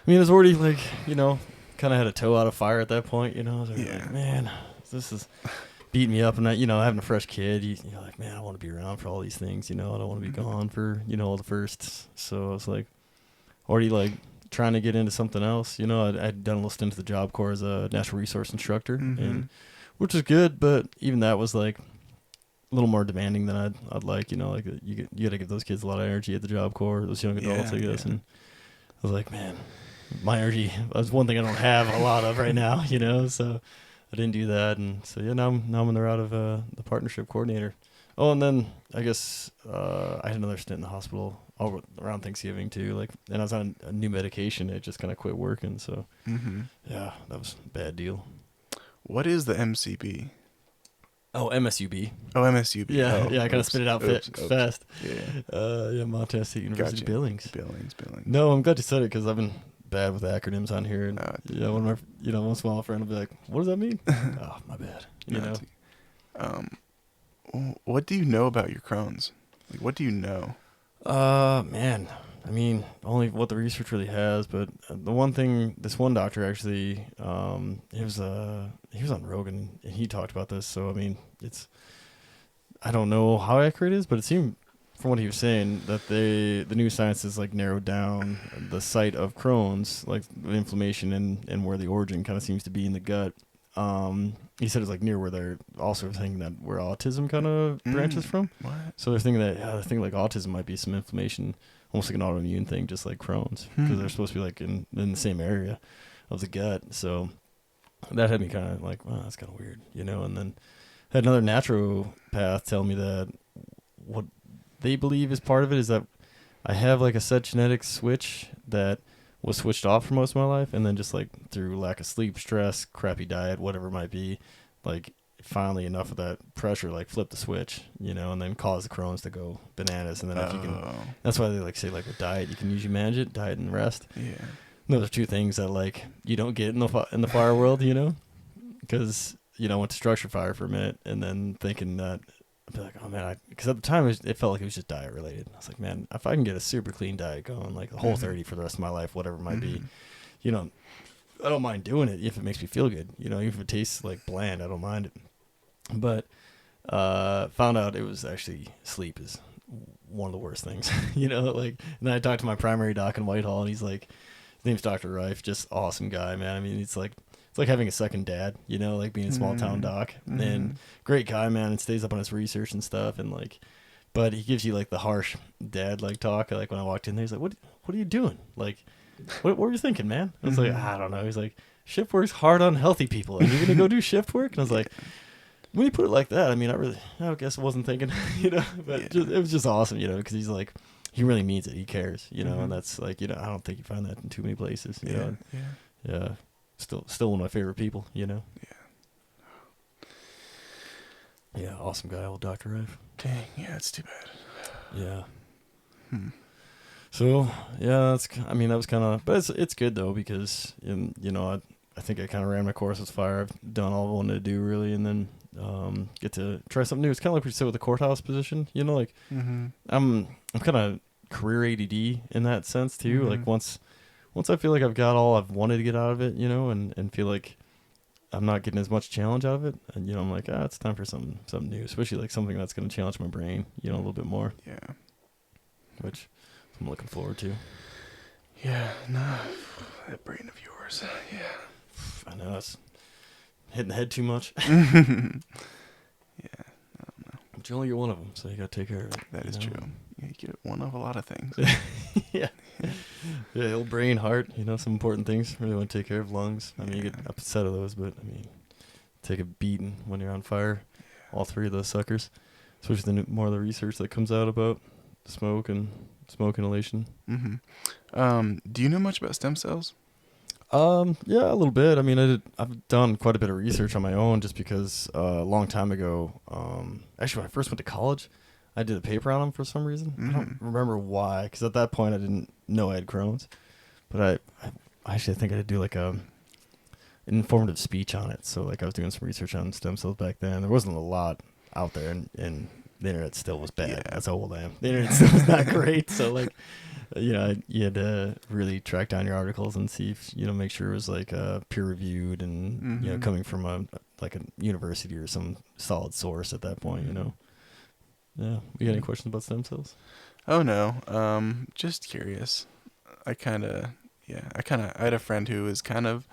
I was already like, kind of had a toe out of fire at that point, I was like, man, this is beating me up, and having a fresh kid, you're like, man, I want to be around for all these things, I don't want to be gone for all the firsts. So I was like, already like trying to get into something else. I'd done a little stint to the Job Corps as a natural resource instructor, and which was good, but even that was like a little more demanding than I'd like. Like you got to give those kids a lot of energy at the Job Corps, those young adults, I guess. And I was like, man, my energy, that's one thing I don't have a lot of right now. So I didn't do that, and so now I'm in the route of the partnership coordinator. Oh, and then I guess I had another stint in the hospital around Thanksgiving too. And I was on a new medication. It just kind of quit working. So yeah, that was a bad deal. What is the MCB? Oh, MSUB. Oh, MSUB. Yeah, oh, yeah. I kind of spit it out fast. Yeah. Yeah, Montana State University Gotcha. Billings. Billings. No, I'm glad you said it because I've been bad with acronyms on here. And, No, one of my, once in a while, a friend will be like, "What does that mean?" Oh, my bad. You know. What do you know about your Crohn's? Like, what do you know? Man, I mean, only what the research really has, but the one thing, this one doctor actually, he was on Rogan and he talked about this. So, I mean, I don't know how accurate it is, but it seemed from what he was saying that the new science has like narrowed down the site of Crohn's, like the inflammation and where the origin kind of seems to be in the gut. He said it's like near where they're also thinking that where autism kind of branches from. What? So they're thinking that they're thinking like autism might be some inflammation, almost like an autoimmune thing, just like Crohn's, because they're supposed to be like in the same area of the gut. So that had me kind of like, wow, that's kind of weird, And then had another naturopath tell me that what they believe is part of it is that I have like a set genetic switch that was switched off for most of my life, and then just like through lack of sleep, stress, crappy diet, whatever it might be, like finally enough of that pressure like flip the switch, and then cause the Crohn's to go bananas. And then if you can, that's why they like say like with diet, you can usually manage it, diet and rest. Yeah. Those are two things that like you don't get in the fire world, because I went to structure fire for a minute, and then thinking that I'd be like, oh man, because at the time it felt like it was just diet related. I was like, man, if I can get a super clean diet going, like the whole 30 for the rest of my life, whatever it might be, I don't mind doing it if it makes me feel good. Even if it tastes like bland, I don't mind it. But found out it was actually sleep is one of the worst things, and then I talked to my primary doc in Whitehall, and he's like, his name's Dr. Reif, just awesome guy, man. I mean, it's like having a second dad, like being a small town doc, and great guy, man, and stays up on his research and stuff. And like, but he gives you like the harsh dad, like talk. Like when I walked in there, he's like, what are you doing? Like, what were you thinking, man? I was like, I don't know. He's like, shift work's hard on healthy people. And you're going to go do shift work? And I was like, when you put it like that, I mean, I guess I wasn't thinking, but it was just awesome, because he's like, he really means it. He cares, and that's like, I don't think you find that in too many places, Yeah. Still one of my favorite people, Yeah. Yeah, awesome guy, old Dr. Reif. Dang, yeah, it's too bad. Yeah. So, yeah, that was kind of, but it's good though, because, I think I kind of ran my course with fire. I've done all I wanted to do really, and then get to try something new. It's kind of like what you said with the courthouse position, like, I'm kind of career ADD in that sense too. Like once I feel like I've got all I've wanted to get out of it, and feel like I'm not getting as much challenge out of it, and I'm like, it's time for something new, especially like something that's going to challenge my brain, a little bit more. Yeah. Which I'm looking forward to. Yeah, no, that brain of yours. Yeah. I know it's hitting the head too much. Yeah, I don't know. But you only get one of them, so you got to take care of it. That is true. Yeah, you get one of a lot of things. Yeah. Yeah, old brain, heart, some important things. Really want to take care of lungs. I mean, you get a set of those, but I mean, take a beating when you're on fire. All three of those suckers. Especially more of the research that comes out about smoke and smoke inhalation. Do you know much about stem cells? Yeah, a little bit. I mean, I've done quite a bit of research on my own just because a long time ago, actually when I first went to college, I did a paper on them for some reason. I don't remember why, because at that point I didn't know I had Crohn's, but I actually think I did do like an informative speech on it. So like I was doing some research on stem cells back then. There wasn't a lot out there, and the internet still was bad. Yeah. That's how old I am. The internet still was not great. So like, you had to really track down your articles and see if, make sure it was like peer reviewed and, coming from a university or some solid source at that point, Yeah. You got any questions about stem cells? Oh, no. Just curious. I had a friend who is kind of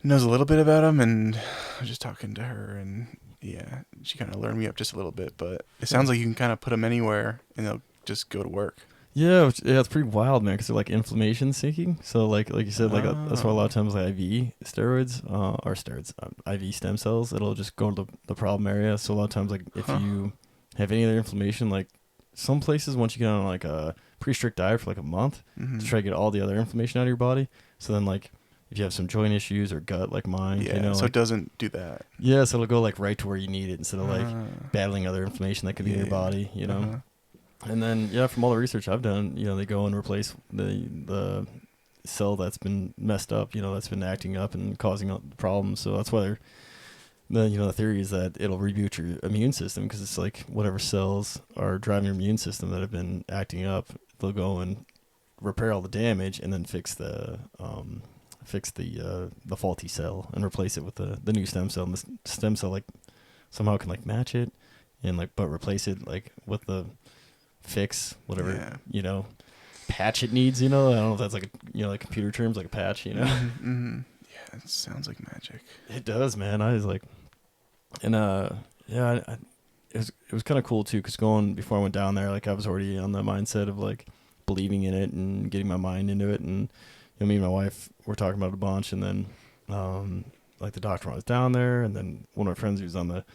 knows a little bit about them, and I was just talking to her, and yeah, she kind of learned me up just a little bit, but it sounds like you can kind of put them anywhere and they'll just go to work. Yeah, it's pretty wild, man, because they're like inflammation seeking. So like you said, that's why a lot of times like IV steroids, IV stem cells, it'll just go to the problem area. So a lot of times, like if you have any other inflammation, like some places, once you get on like a pretty strict diet for like a month to try to get all the other inflammation out of your body, so then like if you have some joint issues or gut like mine, Yeah, you know, so like, it doesn't do that. yeah, so it'll go like right to where you need it instead of like battling other inflammation that could be in your Yeah. body, you know. And then yeah, from all the research I've done, you know, they go and replace the cell that's been messed up, you know, that's been acting up and causing problems. So that's why the theory is that it'll reboot your immune system, because it's like whatever cells are driving your immune system that have been acting up, they'll go and repair all the damage and then fix the faulty cell and replace it with the new stem cell. And the stem cell like somehow can like match it and like but replace it like with the fix whatever you know patch it needs. You know, I don't know if that's like like computer terms, like a patch. You know. Mm-hmm. Yeah, it sounds like magic. It does, man. I was like, and it was kind of cool too, because going before I went down there, like I was already on the mindset of like believing in it and getting my mind into it, and me and my wife were talking about it a bunch, and then like the doctor when I was down there, and then one of my friends who was on the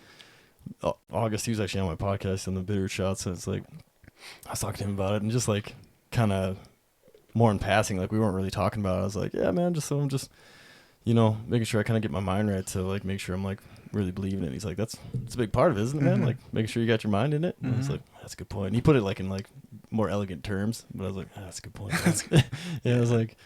August, he was actually on my podcast on the bitter shots, and it's like I was talking to him about it, and just like kind of more in passing, like we weren't really talking about it. I was like, yeah, man, I'm just making sure I kind of get my mind right to like make sure I'm like really believing it. And he's like, that's a big part of it, isn't it, man? Like making sure you got your mind in it. And I was like, that's a good point. And he put it like in like more elegant terms, but I was like, that's a good point. Yeah, I was like,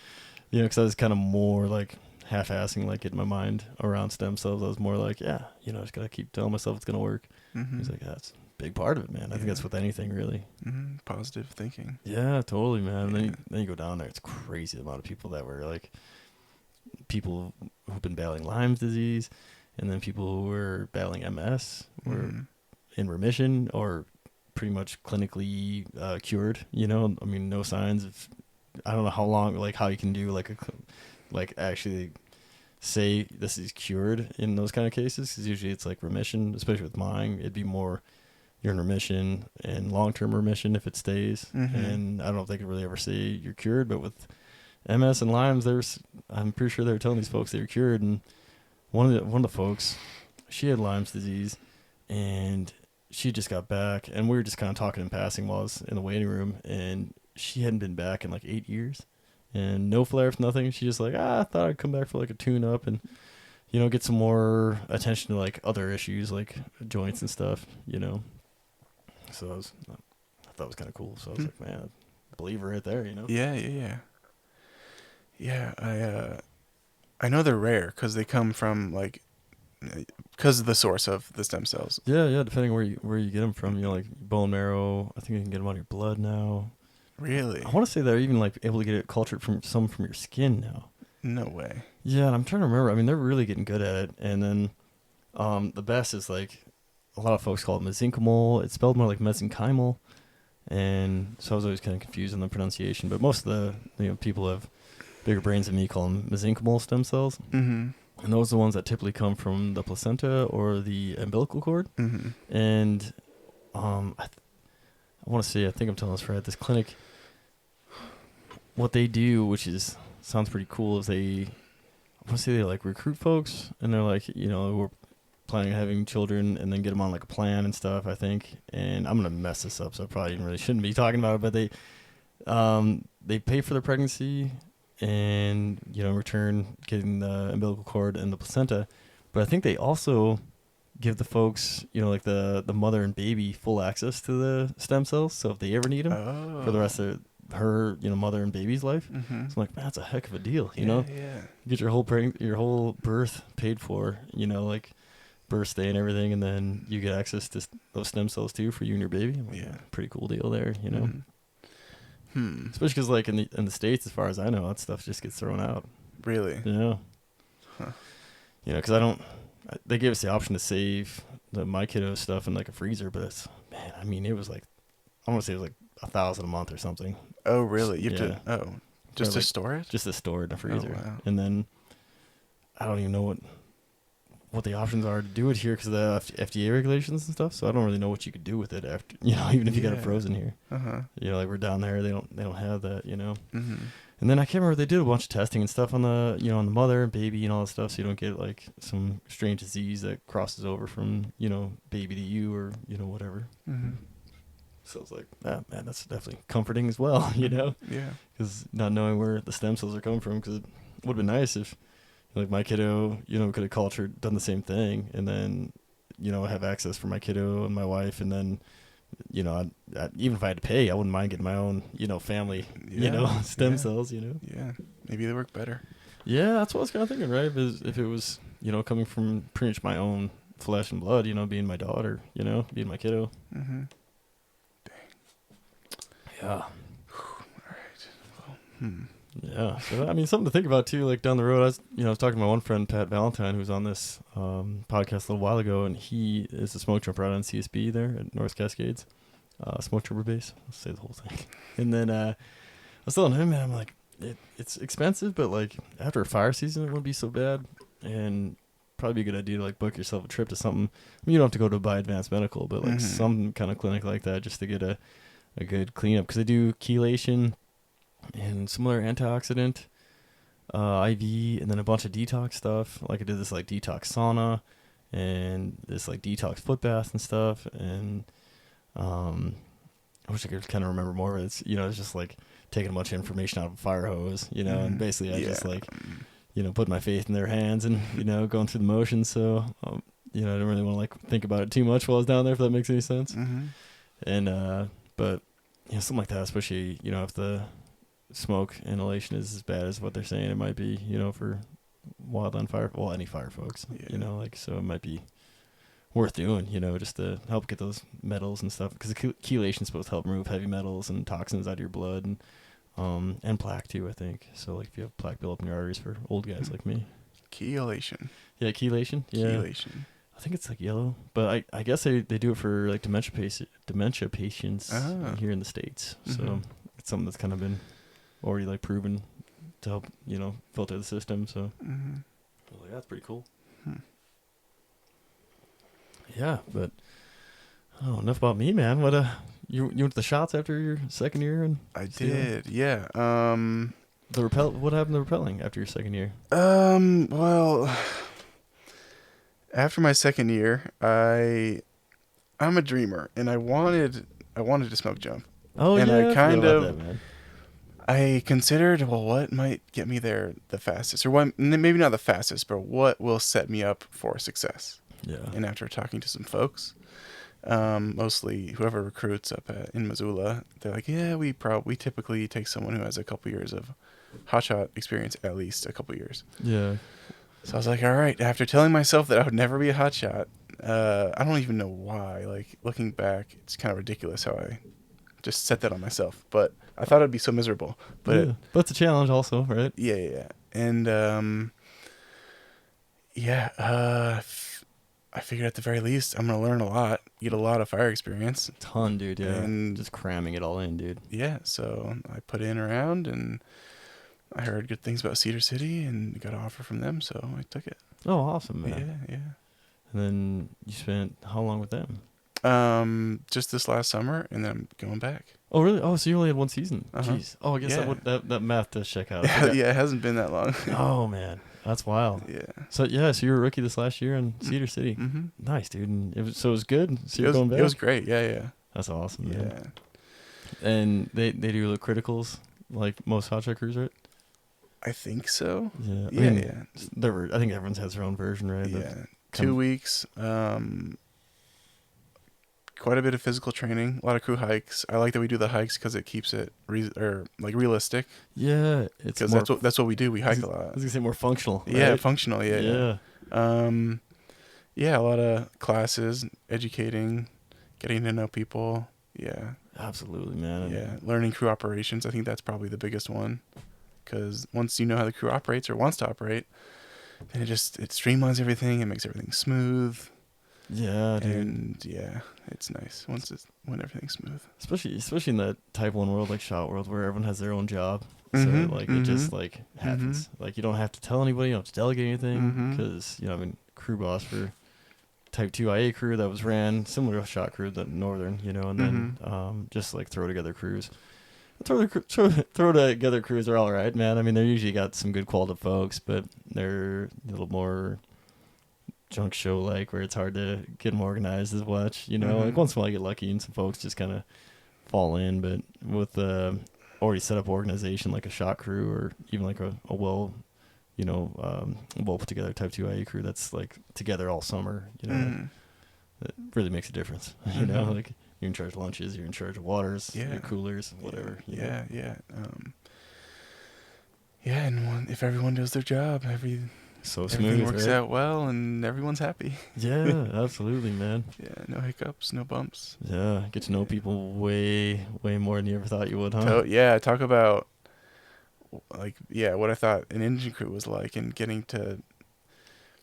because I was kind of more like half-assing, like getting my mind around stem cells. I was more like, I just gotta keep telling myself it's gonna work. He's like, that's a big part of it, man. I think that's with anything, really. Positive thinking. Yeah, totally, man. And then you go down there, it's crazy the amount of people that were like people who've been battling Lyme's disease, and then people who were battling MS were in remission or pretty much clinically cured. I mean, no signs of. I don't know how long, like how you can do like actually say this is cured in those kind of cases, because usually it's like remission, especially with mine. It'd be more you're in remission and long-term remission if it stays. And I don't know if they could really ever say you're cured, but with MS and Lyme's, I'm pretty sure they were telling these folks they were cured. And one of the folks, she had Lyme's disease, and she just got back, and we were just kind of talking in passing while I was in the waiting room, and she hadn't been back in like 8 years, and no flare-ups, nothing. She just like, I thought I'd come back for like a tune-up and get some more attention to like other issues like joints and stuff. So I thought it was kind of cool. So I was like, man, believer right there. Yeah, I know they're rare because they come from like because of the source of the stem cells. Yeah, depending where you get them from, like bone marrow. I think you can get them on your blood now. Really? I want to say they're even like able to get it cultured from your skin now. No way. Yeah, and I'm trying to remember. I mean, they're really getting good at it. And then the best is like a lot of folks call it mesenchymal. It's spelled more like mesenchymal, and so I was always kind of confused on the pronunciation. But most of the people who have bigger brains than me call them mesenchymal stem cells. And those are the ones that typically come from the placenta or the umbilical cord. And I want to say, I think I'm telling this right, this clinic, what they do, which sounds pretty cool, is they like recruit folks, and they're like, we're planning on having children, and then get them on like a plan and stuff, I think. And I'm going to mess this up, so I probably really shouldn't be talking about it, but they pay for their pregnancy, and in return getting the umbilical cord and the placenta. But I think they also give the folks like the mother and baby full access to the stem cells, so if they ever need them for the rest of her mother and baby's life. So I'm like, man, that's a heck of a deal. You get your whole birth paid for, like birthday and everything, and then you get access to those stem cells too for you and your baby. I'm like, pretty cool deal there. Especially because like in the States, as far as I know, that stuff just gets thrown out. Really? Yeah. Because they gave us the option to save my kiddo's stuff in like a freezer, but I mean, it was like, I want to say it was like $1,000 a month or something. Oh, really? You have to, just to like, store it? Just to store it in a freezer. Oh, wow. And then I don't even know what the options are to do it here because of the FDA regulations and stuff. So I don't really know what you could do with it after, even if you got it frozen here. Like we're down there, they don't have that, And then I can't remember, they did a bunch of testing and stuff on the, on the mother and baby and all that stuff, so you don't get like some strange disease that crosses over from, baby to you or, whatever. So it's like, man, that's definitely comforting as well, Yeah. Because not knowing where the stem cells are coming from, because would have been nice if like my kiddo, could have cultured, done the same thing, and then, have access for my kiddo and my wife, and then, even if I had to pay, I wouldn't mind getting my own, family, stem cells, Yeah, maybe they work better. Yeah, that's what I was kind of thinking, right? If it was, coming from pretty much my own flesh and blood, being my daughter, being my kiddo. Mm-hmm. Yeah. All right. Well, Yeah. So, I mean, something to think about, too, like down the road. I was talking to my one friend, Pat Valentine, who was on this podcast a little while ago, and he is a smoke jumper out on CSB there at North Cascades, smoke jumper base. I'll say the whole thing. And then I was telling him, man, I'm like, it's expensive, but, like, after a fire season, it wouldn't be so bad. And probably be a good idea to, like, book yourself a trip to something. I mean, you don't have to go to buy advanced medical, but, like, some kind of clinic like that just to get a good cleanup. Because they do chelation and similar antioxidant, IV, and then a bunch of detox stuff. Like I did this like detox sauna and this like detox foot bath and stuff. And I wish I could kind of remember more. It's it's just like taking a bunch of information out of a fire hose, and basically I just like put my faith in their hands and going through the motions. So I didn't really want to like think about it too much while I was down there, if that makes any sense. And but something like that, especially if the smoke inhalation is as bad as what they're saying it might be, for wildland fire, well, any fire folks, so it might be worth doing, just to help get those metals and stuff, because the chelation is supposed to help remove heavy metals and toxins out of your blood, and plaque too, I think. So like if you have plaque build up in your arteries for old guys like me. Chelation. Yeah, chelation. Yeah. Chelation. I think it's like yellow, but I guess they do it for like dementia patients here in the States. So it's something that's kind of been already like proven to help filter the system. So well, yeah, that's pretty cool. Yeah, but enough about me, man. What you went to the shots after your second year? And I did, yeah. What happened to rappelling after your second year? Well, after my second year, I'm a dreamer, and I wanted to smoke jump. Oh, and yeah, I kind of that, man. I considered, well, what might get me there the fastest, or what, maybe not the fastest, but what will set me up for success. Yeah. And after talking to some folks, mostly whoever recruits up in Missoula, they're like, yeah, we typically take someone who has a couple years of hotshot experience, at least a couple years. Yeah. So I was like, all right. After telling myself that I would never be a hotshot, I don't even know why. Like, looking back, it's kind of ridiculous how I just set that on myself. But I thought it'd be so miserable. But but it's a challenge also, right? Yeah. And I figured at the very least I'm gonna learn a lot, get a lot of fire experience. A ton, dude. Yeah. And just cramming it all in, dude. Yeah. So I put in around, and I heard good things about Cedar City and got an offer from them, so I took it. Oh, awesome, man. Yeah. And then you spent how long with them? Just this last summer, and then I'm going back. Oh, really? Oh, so you only had one season? Jeez. Oh, I guess Yeah. that math does check out. Yeah, it hasn't been that long. Oh, man. That's wild. Yeah. So you were a rookie this last year in Cedar City. Mm-hmm. Nice, dude. And it was good. So you're going back? It was great. Yeah. That's awesome, Yeah. man. And they do the criticals like most hotshot crews, right? I think so. Yeah. Yeah. I think everyone's has their own version, right? Yeah. 2 weeks. Quite a bit of physical training. A lot of crew hikes. I like that we do the hikes because it keeps it realistic. Yeah, it's because that's what we do. We hike a lot. I was gonna say more functional. Right? Yeah, functional. Yeah. Yeah. A lot of classes, educating, getting to know people. Yeah. Absolutely, man. Yeah, learning crew operations. I think that's probably the biggest one, because once you know how the crew operates or wants to operate, then it streamlines everything. It makes everything smooth. Yeah, dude. And yeah, it's nice when everything's smooth. Especially in that type 1 world, like shot world, where everyone has their own job. So it just like happens. Like you don't have to tell anybody, you don't have to delegate anything, because crew boss for type 2 IA crew that was ran similar to a shot crew, that northern, and then just like throw together crews. Throw together crews are all right, man. I mean, they're usually got some good quality folks, but they're a little more junk show like, where it's hard to get them organized as much. Like once in a while I get lucky and some folks just kind of fall in, but with already set up organization like a shot crew, or even like a well well put together Type 2 IE crew that's like together all summer, that really makes a difference. Like you're in charge of lunches, you're in charge of waters, your coolers, whatever. Yeah. And if everyone does their job, everything works out well, and everyone's happy. Yeah, absolutely, man. Yeah, no hiccups, no bumps. Yeah, get to know people way, way more than you ever thought you would, huh? Talk about what I thought an engine crew was like, and getting to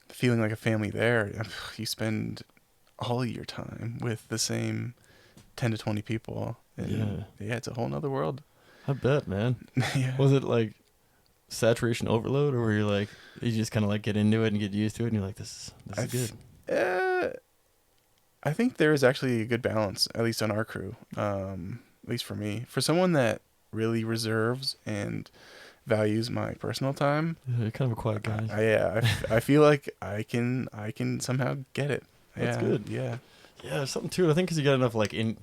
feeling like a family there. You spend all of your time with the same 10 to 20 people. And it's a whole nother world. I bet, man. Yeah. Was it like saturation overload, or were you like, you just kind of like get into it and get used to it and you're like, this is good? I think there is actually a good balance, at least on our crew, at least for me. For someone that really reserves and values my personal time. Yeah, you're kind of a quiet guy. I feel like I can somehow get it. That's good. Yeah. Yeah, there's something to it. I think because you got enough even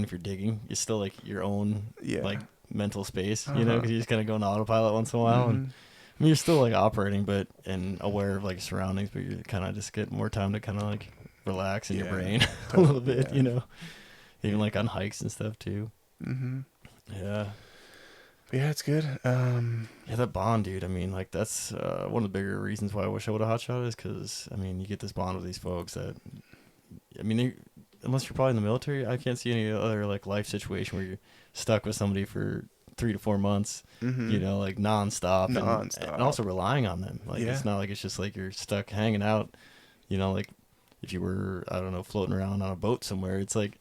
if you're digging, it's still like your own like mental space, because you just kind of go on autopilot once in a while. And I mean, you're still like operating, and aware of like your surroundings, but you kind of just get more time to kind of like relax in your brain a little bit, even like on hikes and stuff too. Yeah. But yeah, it's good. That bond, dude. I mean, like that's one of the bigger reasons why I wish I would have hot shot is because I mean, you get this bond with these folks that, I mean, unless you're probably in the military, I can't see any other like life situation where you're stuck with somebody for 3 to 4 months, like nonstop, and also relying on them. Like it's not like it's just like you're stuck hanging out, like if you were, I don't know, floating around on a boat somewhere. It's like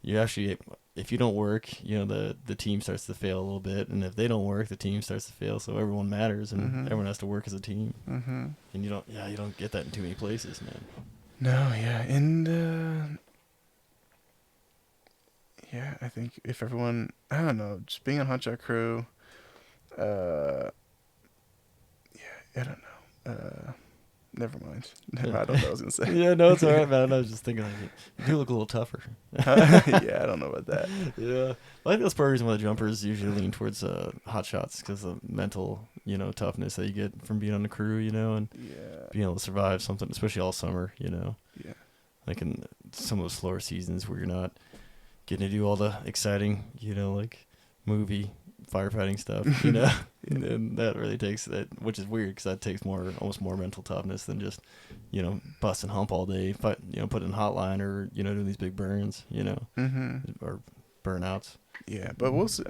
you actually, if you don't work, the team starts to fail a little bit, and if they don't work, the team starts to fail. So everyone matters, and everyone has to work as a team. And you don't get that in too many places, man. No, yeah, and I think if everyone, I don't know, just being on Hotshot Crew, I don't know. Never mind. I don't know what I was gonna say. Yeah, no, it's all right, man. I was just thinking like you do look a little tougher. Yeah, I don't know about that. Yeah, I think that's part of the reason why the jumpers usually lean towards hot shots, because of the mental, toughness that you get from being on the crew, and being able to survive something, especially all summer, Yeah. Like in some of those slower seasons where you're not getting to do all the exciting, like movie firefighting stuff, and that really takes that, which is weird because that takes almost more mental toughness than just, bust and hump all day, put in hotline or, doing these big burns, or burnouts. Yeah, but we'll see.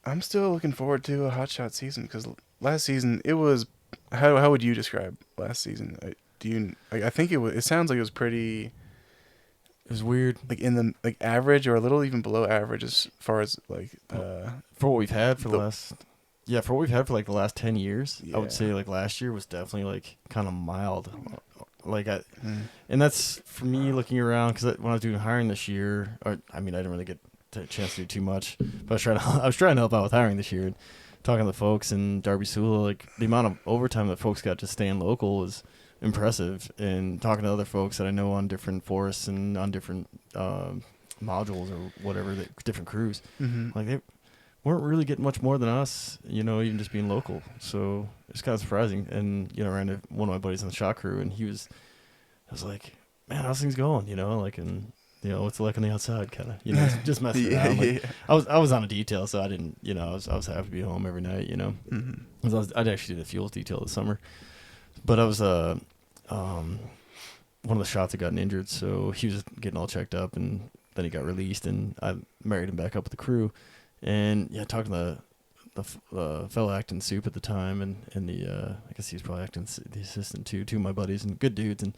I'm still looking forward to a hotshot season, because last season it was, how would you describe last season? I think it sounds like it was pretty. It was weird, like in the average or a little even below average as far as like for what we've had for the last 10 years. I would say like last year was definitely like kind of mild, and that's for me looking around, because when I was doing hiring this year, I didn't really get a chance to do too much, but I was trying to help out with hiring this year, and talking to the folks in Darby Sula, like the amount of overtime that folks got just staying local was impressive, and talking to other folks that I know on different forests and on different modules or whatever, different crews, like they weren't really getting much more than us, even just being local. So it's kind of surprising. And I ran into one of my buddies on the shot crew, and I was like, man, how's things going? And what's it like on the outside, kind of, just messing around. Like, I was on a detail, so I didn't, I was happy to be home every night, I'd actually did a fuels detail this summer. But I was one of the shots had gotten injured, so he was getting all checked up, and then he got released, and I married him back up with the crew. And talking to the fellow acting soup at the time, and the I guess he was probably acting the assistant too, two of my buddies, and good dudes, and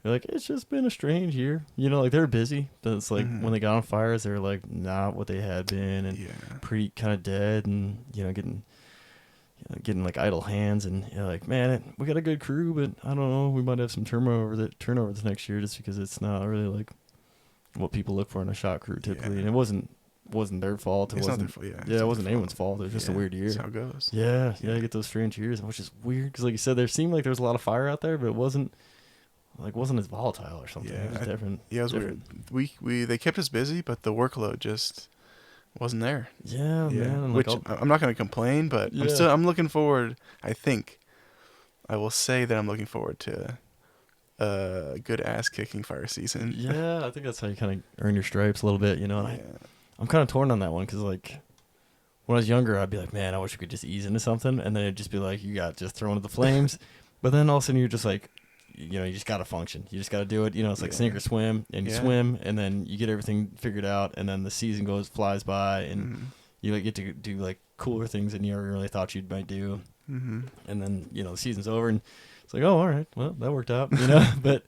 they're like, it's just been a strange year, like they're busy, but it's like when they got on fires, they're like not what they had been, and pretty kind of dead, and getting like idle hands, and like, man, we got a good crew, but I don't know, we might have some turnover this next year, just because it's not really like what people look for in a shot crew typically. And it wasn't their fault. It wasn't anyone's fault. It was just a weird year. That's how it goes. Yeah, you get those strange years, which is weird, because like you said, there seemed like there was a lot of fire out there, but it wasn't as volatile or something. It was different. Yeah, it was weird. They kept us busy, but the workload just wasn't there. Yeah, Yeah, man. And which like, I'm not gonna complain, but yeah. I'm looking forward. I think I will say that I'm looking forward to a good ass kicking fire season. Yeah, I think that's how you kind of earn your stripes a little bit, you know. And Yeah, I'm kind of torn on that one because, like, when I was younger, I'd be like, man, I wish we could just ease into something. And then it'd just be like, you got just thrown to the flames. But then all of a sudden, you're just like, you know, you just got to function. You just got to do it. You know, it's like yeah, sink or swim. And you yeah. swim, and then you get everything figured out. And then the season flies by, and Mm-hmm. you like get to do like cooler things than you ever really thought you might do. Mm-hmm. And then, you know, the season's over, and it's like, oh, all right, well, that worked out, you know. But,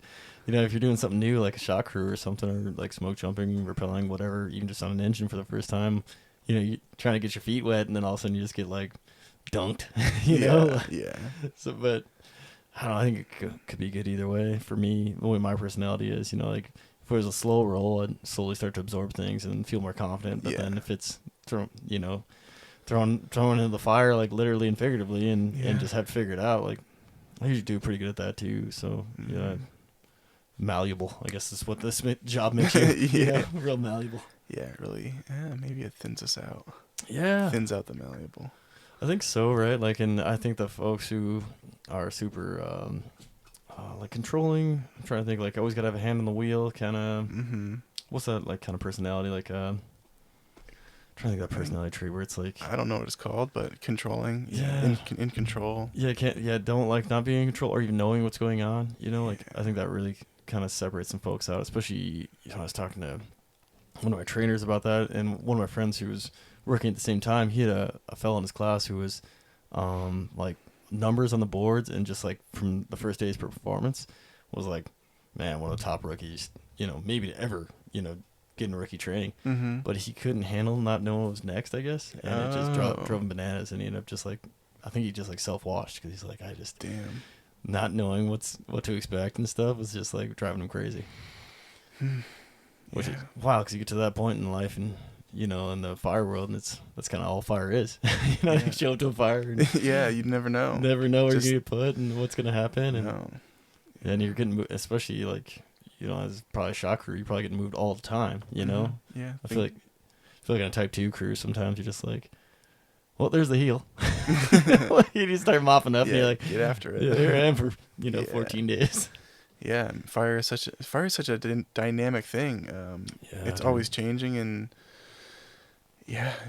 you know, if you're doing something new, like a shot crew or something, or like smoke jumping, rappelling, whatever, even just on an engine for the first time, you know, you're trying to get your feet wet, and then all of a sudden you just get like dunked, you know? Yeah. So, but I don't know, I think it could be good either way. For me, the way my personality is, you know, like if it was a slow roll, I'd slowly start to absorb things and feel more confident. But then if it's thrown into the fire, like literally and figuratively, and just have to figure it out, like I usually do pretty good at that too. So yeah, malleable, I guess is what this job makes you. Yeah. Real malleable. Yeah, really. Maybe it thins us out. Yeah, Thins out the malleable. I think so, right? Like, and I think the folks who are super like controlling, I'm trying to think, like always gotta have a hand on the wheel, kind of. Mm-hmm. What's that like kind of personality? Like trying to think of that personality trait where it's like, I don't know what it's called, but controlling. Yeah. In control. Yeah, don't like not being in control or even knowing what's going on. You know, like I think that really kind of separates some folks out, especially, you know, I was talking to one of my trainers about that, and one of my friends who was working at the same time, he had a fellow in his class who was like numbers on the boards, and just like from the first day's performance was like, man, one of the top rookies, you know, maybe to ever, you know, get in rookie training. Mm-hmm. But he couldn't handle not knowing what was next, I guess, and it just drove him bananas, and he ended up just like, I think he just like self-washed because he's like, I just Damn. not knowing what to expect and stuff was just like driving him crazy. Which is wow, because you get to that point in life, and you know, in the fire world, and that's kind of all fire is. You know, you show up to a fire, and Yeah, you'd never know. never know where you're gonna get put and what's gonna happen, and No. and you're getting, especially like, you know, as probably a shot crew, you're probably getting moved all the time. You know, Yeah. I feel like on a Type 2 crew, sometimes you're just like, well, there's the heel. You just start mopping up, and you're like, get after it. yeah, here I am for 14 Yeah. days. Yeah, fire is such a dynamic thing. It's always changing, and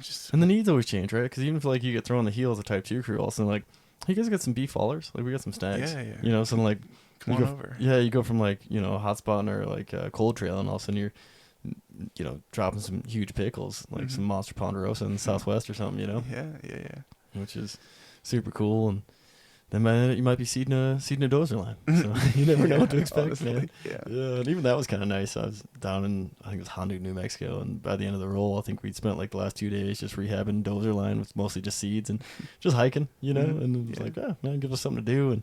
just and the needs always change, right? Because even if like you get thrown the heel as a Type 2 crew, all of a sudden like, hey, you guys got some beef fallers? Like we got some snags. Yeah. You know, something like, come on over. Yeah, you go from like, you know, hot spot or like cold trail, and all of a sudden you're, you know, dropping some huge pickles, like some Monster Ponderosa in the Southwest or something, you know? Yeah. Which is super cool. And then you might be seeding a dozer line. So you never know what to expect, honestly, man. Yeah. And even that was kind of nice. I was down in, I think it was Hondo, New Mexico, and by the end of the roll, I think we'd spent like the last 2 days just rehabbing dozer line with mostly just seeds and just hiking, you know? And it was like, oh, man, give us something to do. And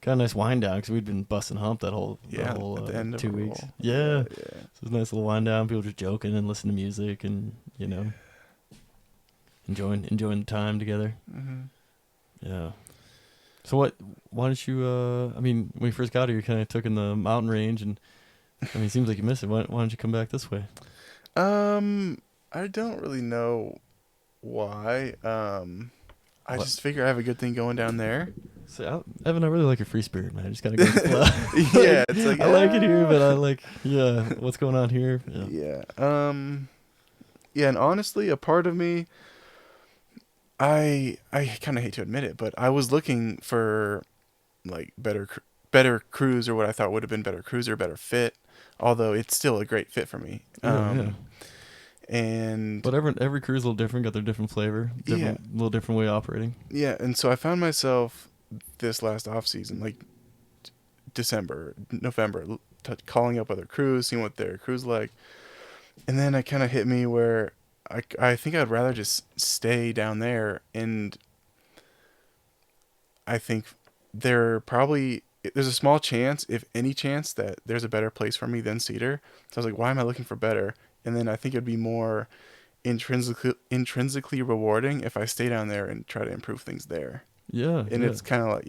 kind of nice wind down because we'd been busting hump that whole at the end of 2 the weeks. roll. Yeah. So it was a nice little wind down. People just joking and listening to music and, you know, enjoying the time together. Mm-hmm. Yeah. So why don't you, I mean, when you first got here, you kind of took in the mountain range, and I mean, it seems like you missed it. Why don't you come back this way? I don't really know why. I just figure I have a good thing going down there. So, Evan, I really like your free spirit, man. I just gotta go with the flow. Yeah, it's like, I like it here, but I like, what's going on here? Yeah. And honestly, a part of me, I kind of hate to admit it, but I was looking for like better crews, or what I thought would have been better crews or better fit. Although it's still a great fit for me. And but every crew's a little different, got their different flavor, little different way of operating. Yeah, and so I found myself this last off season, like December, November, calling up other crews, seeing what their crew's like, and then it kind of hit me where I think I'd rather just stay down there, and I think there's a small chance, if any chance, that there's a better place for me than Cedar. So I was like, why am I looking for better? And then I think it'd be more intrinsically rewarding if I stay down there and try to improve things there. Yeah. And it's kind of like,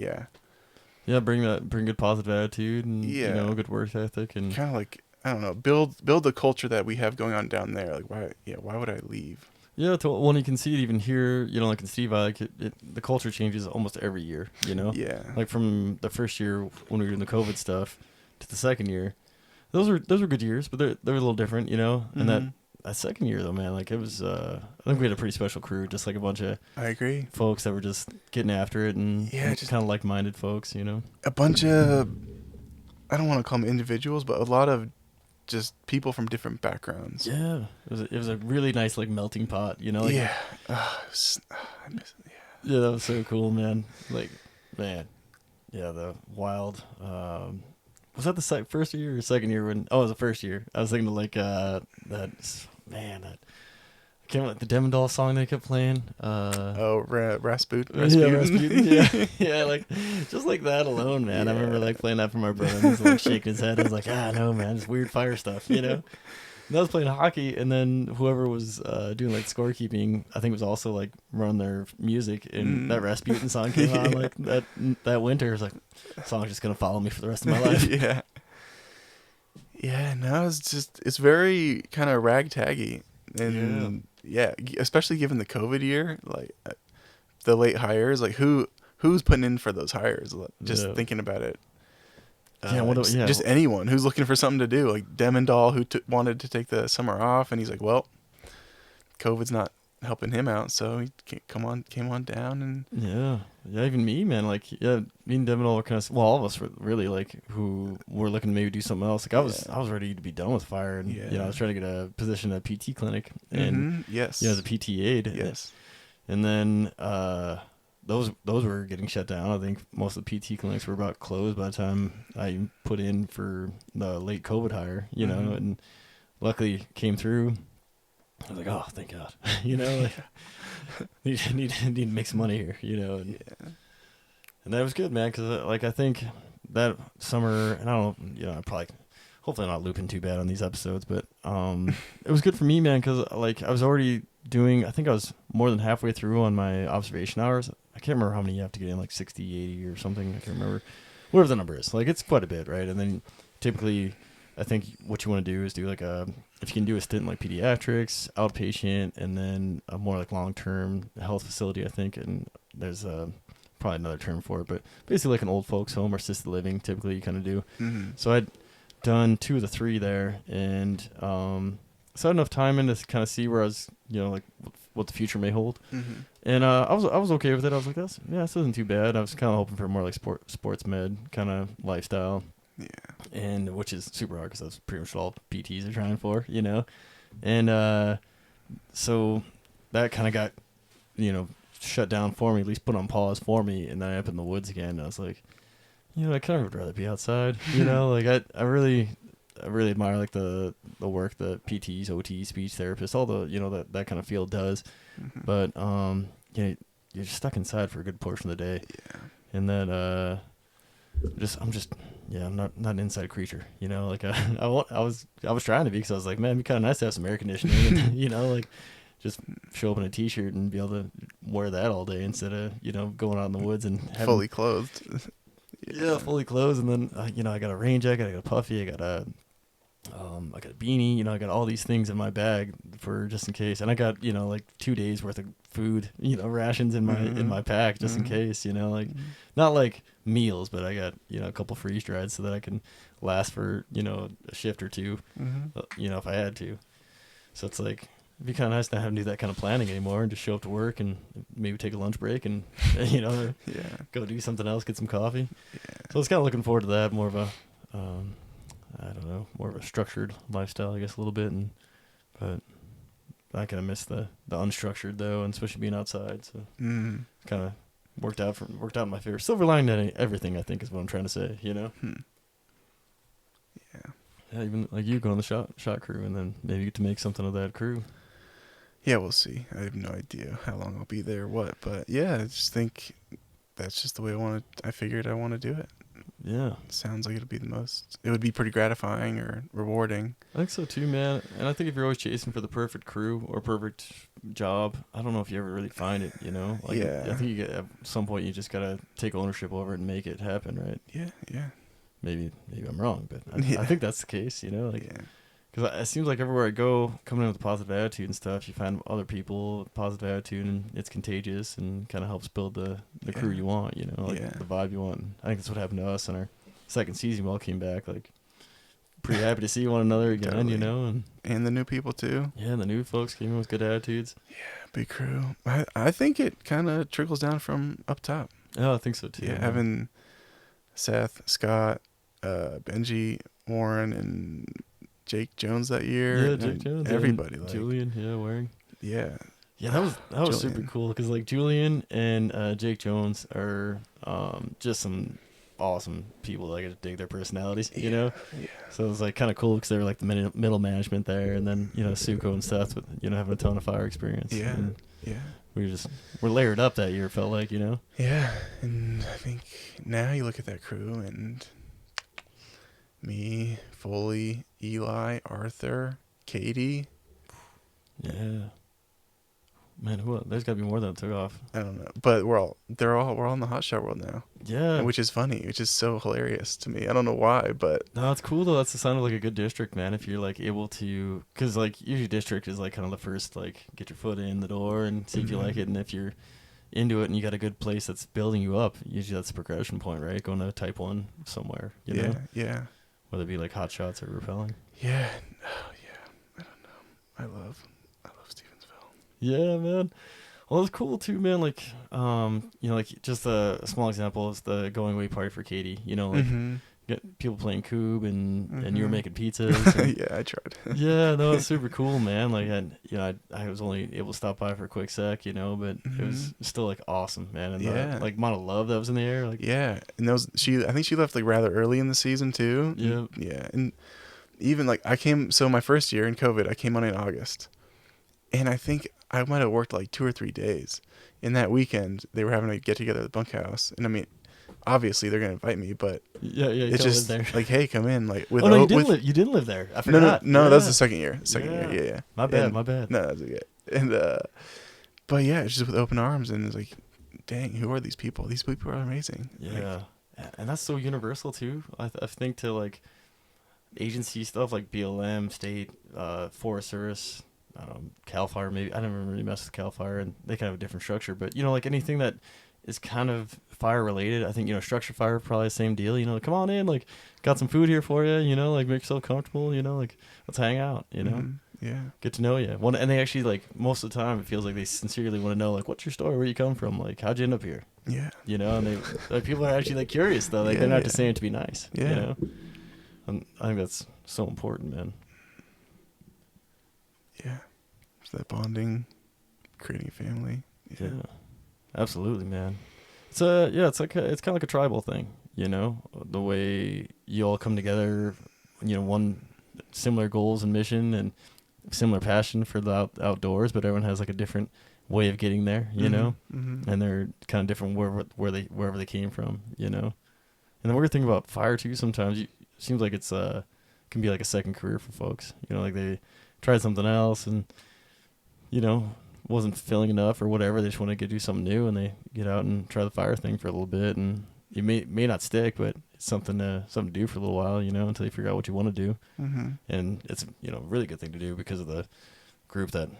bring good positive attitude and you know, good work ethic, and kind of like, I don't know, build the culture that we have going on down there. Like why would I leave? Yeah, when you can see it even here, like in Steve, like the culture changes almost every year, Yeah. like from the first year when we were doing the COVID stuff to the second year, those were good years, but they're a little different, and that second year though, man, like it was, I think we had a pretty special crew, just like a bunch of I agree. folks that were just getting after it and just kind of like-minded folks, a bunch of, I don't want to call them individuals, but a lot of just people from different backgrounds. Yeah, it was a really nice like melting pot, like, yeah. I miss it. Yeah, that was so cool, man. Like, man, yeah, the wild. Was that the first year or second year when? Oh, it was the first year. I was thinking of like that. Man, that came like the Demon song they kept playing. Rasputin. Yeah, Rasputin. Yeah, yeah, like just like that alone, man. Yeah. I remember like playing that for my brother. He's like shaking his head. I was like, no, man, it's weird fire stuff, And I was playing hockey, and then whoever was doing like scorekeeping, I think was also like running their music, and that Rasputin song came on like that winter. I was like, song's just gonna follow me for the rest of my life. Yeah. Yeah, no, it's very kind of ragtaggy, and especially given the COVID year, like the late hires, like who's putting in for those hires? Just thinking about it. Just anyone who's looking for something to do, like Demendal, who wanted to take the summer off, and he's like, well, COVID's not helping him out, so he came on down, and even me, man, like me and Demendal were kind of, all of us were really like who were looking to maybe do something else. Like I was ready to be done with fire, and I was trying to get a position at a PT clinic, and as a PT aide, and then those were getting shut down. I think most of the PT clinics were about closed by the time I put in for the late COVID hire, and luckily came through. I was like, oh, thank God, like, need to make some money here, and that was good, man, because like I think that summer, and I don't know, I probably, hopefully I'm not looping too bad on these episodes, but it was good for me, man, because like I was already doing, I think I was more than halfway through on my observation hours. I can't remember how many you have to get in, like 60, 80 or something. I can't remember. Whatever the number is. Like, it's quite a bit, right? And then typically, I think what you want to do is do like if you can do a stint in like pediatrics, outpatient, and then a more like long-term health facility, I think. And there's probably another term for it, but basically like an old folks home or assisted living, typically you kind of do. So I'd done 2 of the 3 there, and so I had enough time in to kind of see where I was, like what the future may hold. And I was okay with it. I was like, this isn't too bad. I was kind of hoping for more like sports med kind of lifestyle. Yeah. And which is super hard because that's pretty much all PTs are trying for, And so that kind of got, shut down for me, at least put on pause for me. And then I up in the woods again. And I was like, I kind of would rather be outside, like I really admire like the work that PTs, OTs, speech therapists, all the that kind of field does, but you're just stuck inside for a good portion of the day, and that I'm not an inside creature, like I was trying to be, because I was like, man, it'd be kind of nice to have some air conditioning, and, like just show up in a t-shirt and be able to wear that all day instead of going out in the woods and fully clothed. Fully clothed, and then I got a rain jacket, I got a puffy, I got a beanie, I got all these things in my bag for just in case, and I got like 2 days worth of food, rations in my pack just in case, like not like meals, but I got a couple freeze dried so that I can last for a shift or two, if I had to. So it's like it'd be kind of nice not having to do that kind of planning anymore and just show up to work and maybe take a lunch break and go do something else, get some coffee. So I was kind of looking forward to that, more of a I don't know, more of a structured lifestyle, I guess, a little bit, but I kind of miss the unstructured though, and especially being outside. So kind of worked out in my favor. Silver lining to everything, I think, is what I'm trying to say. Yeah, even like you go on the shot crew, and then maybe you get to make something of that crew. Yeah, we'll see. I have no idea how long I'll be there or what, but I just think that's just the way I figured I want to do it. Yeah. Sounds like it would be pretty gratifying or rewarding. I think so too, man. And I think if you're always chasing for the perfect crew or perfect job, I don't know if you ever really find it, I think at some point you just got to take ownership over it and make it happen, right? Yeah. Maybe I'm wrong, but I think that's the case, Because it seems like everywhere I go, coming in with a positive attitude and stuff, you find other people with positive attitude, and it's contagious and kind of helps build the crew you want, you know, like the vibe you want. And I think that's what happened to us in our second season. We all came back like pretty happy to see one another again, Totally. you know, and the new people too. Yeah, the new folks came in with good attitudes. Yeah, big crew. I think it kind of trickles down from up top. Oh, I think so too. Yeah, having Seth, Scott, Benji, Warren, and Jake Jones that year. Yeah, Jake Jones. Everybody, like like Julian. Yeah, wearing. Yeah. Yeah, that was super cool because like Julian and Jake Jones are just some awesome people. Like I just dig their personalities, you know. Yeah. So it was like kind of cool because they were like the middle management there, and then you know Suko and Seth with having a ton of fire experience. Yeah. And yeah. We're layered up that year. It felt like, you know. Yeah, and I think now you look at that crew and me, Foley, Eli, Arthur, Katie. Yeah. Man, there's got to be more than took off. I don't know, but we're all in the hot shot world now. Yeah, which is funny, which is so hilarious to me. I don't know why, but no, it's cool though. That's the sign of like a good district, man. If you're like able to, because like usually district is like kind of the first like get your foot in the door and see if you like it, and if you're into it and you got a good place that's building you up, usually that's the progression point, right? Going to type 1 somewhere, you know? Yeah. Whether it be like hot shots or repelling. Yeah. Oh yeah. I don't know. I love Stevensville. Yeah, man. Well, it's cool too, man. Like, you know, like just a small example is the going away party for Katie. You know, like get people playing Coob and you were making pizzas. And, yeah, I tried. Yeah, no, it's super cool, man. Like, I was only able to stop by for a quick sec, you know, but it was still like awesome, man. And the, like amount of love that was in the air, like and I think she left like rather early in the season too. Yeah, and even like my first year in COVID, I came on in August, and I think I might have worked like 2 or 3 days. In that weekend, they were having a get together at the bunkhouse, and I mean, obviously they're gonna invite me, but it's just there. Like, hey, come in. Like, with you didn't live there. I forgot. No, that was the second year. Yeah. My bad. No, that's okay. And but yeah, it's just with open arms, and it's like, dang, who are these people? These people are amazing. Yeah, and that's so universal too. I think to like agency stuff like BLM, state, Forest Service. Cal Fire, maybe. I never really messed with Cal Fire, and they kind of have a different structure. But, you know, like anything that is kind of fire related, I think, you know, structure fire, probably the same deal. You know, come on in, like, got some food here for you, you know, like, make yourself comfortable, you know, like, let's hang out, you know. Yeah. Get to know you. And they actually, like, most of the time, it feels like they sincerely want to know, like, what's your story? Where you come from? Like, how'd you end up here? Yeah. You know, and they, like, people are actually, like, curious, though. Like, they're not just saying it to be nice. Yeah. You know? And I think that's so important, man. Yeah. That bonding, creating a family. Yeah, absolutely, man. It's it's kind of like a tribal thing, you know, the way you all come together, you know, one similar goals and mission and similar passion for the outdoors, but everyone has like a different way of getting there, you know, and they're kind of different wherever they came from, you know. And the weird thing about fire too, sometimes it seems like it's can be like a second career for folks, you know, like they tried something else and, you know, wasn't fulfilling enough or whatever. They just want to do something new, and they get out and try the fire thing for a little bit, and it may not stick, but it's something to do for a little while, you know, until you figure out what you want to do. And it's, you know, a really good thing to do because of the group that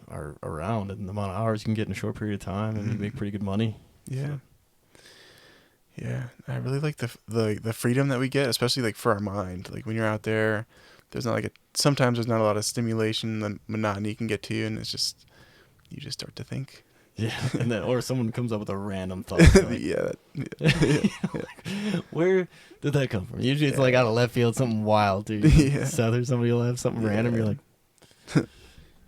are around and the amount of hours you can get in a short period of time, and you make pretty good money. Yeah. Yeah, I really like the freedom that we get, especially like for our mind. Like when you're out there, there's not like sometimes there's not a lot of stimulation, the monotony can get to you, and it's just you just start to think. Yeah, and then or someone comes up with a random thought. Like, where did that come from? Usually it's like out of left field, something wild, dude. Southern, somebody will have something random. You're like,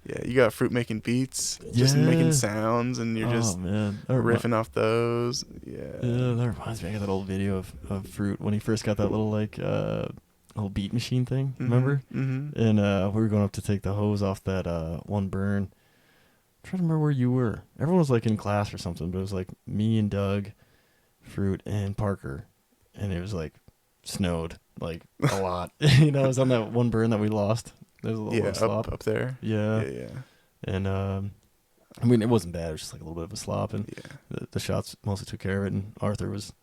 yeah, you got fruit making beats, just making sounds, and you're just riffing off those. Yeah, that reminds me. I got that old video of Fruit when he first got that little like little beat machine thing. Remember? And we were going up to take the hose off that one burn. I'm trying to remember where you were. Everyone was like in class or something, but it was like me and Doug, Fruit, and Parker, and it was like snowed like a lot. You know, it was on that one burn that we lost. There's a little slop up there. Yeah. And I mean, it wasn't bad. It was just like a little bit of a slop, and the shots mostly took care of it. And Arthur was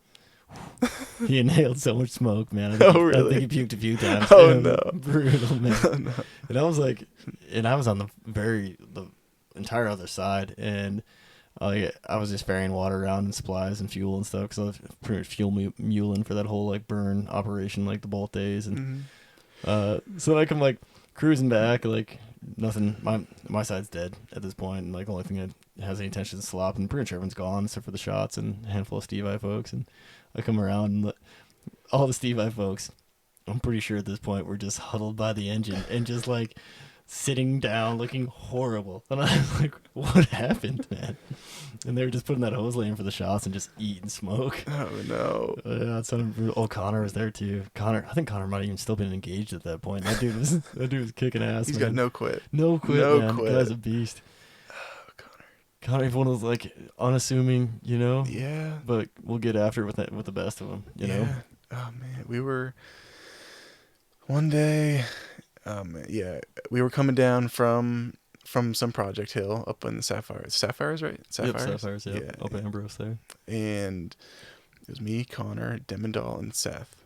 He inhaled so much smoke, man. Oh, really? I think he puked a few times. Oh, no. Brutal, man. Oh, no. And I was like, and I was on the entire other side, and I was just ferrying water around and supplies and fuel and stuff because I was pretty much fuel muling for that whole like burn operation, like the both days, and so like I'm like cruising back, like nothing. My side's dead at this point, and like the only thing that has any intention is slop, and pretty much everyone's gone except for the shots and a handful of Steve I folks, and I come around and all the Steve I folks, I'm pretty sure at this point we're just huddled by the engine and just like sitting down looking horrible. And I was like, what happened, man? And they were just putting that hose lane for the shots and just eating smoke. Oh, no. Yeah, it sounded brutal. Oh, Connor was there too. I think Connor might have even still been engaged at that point. That dude was kicking ass. He's man. got no quit. No quit, No man. quit. The guy's a beast. Oh, Connor, he's one of those like unassuming, you know? Yeah. But we'll get after it with the best of them, you know? Oh, man. We were one day, we were coming down from some Project Hill up in the Sapphires. Sapphires, right? Sapphires? Yep, Sapphires, yeah. Up Ambrose there. And it was me, Connor, Demendal, and Seth.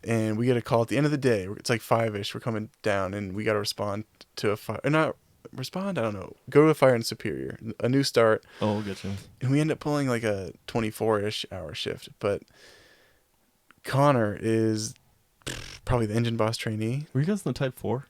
And we get a call at the end of the day. It's like 5-ish. We're coming down, and we got to respond to a fire. Or not respond, I don't know. Go to a fire in Superior. A new start. Oh, we'll get you. And we end up pulling like a 24-ish hour shift. But Connor is probably the engine boss trainee. Were you guys in the Type 4?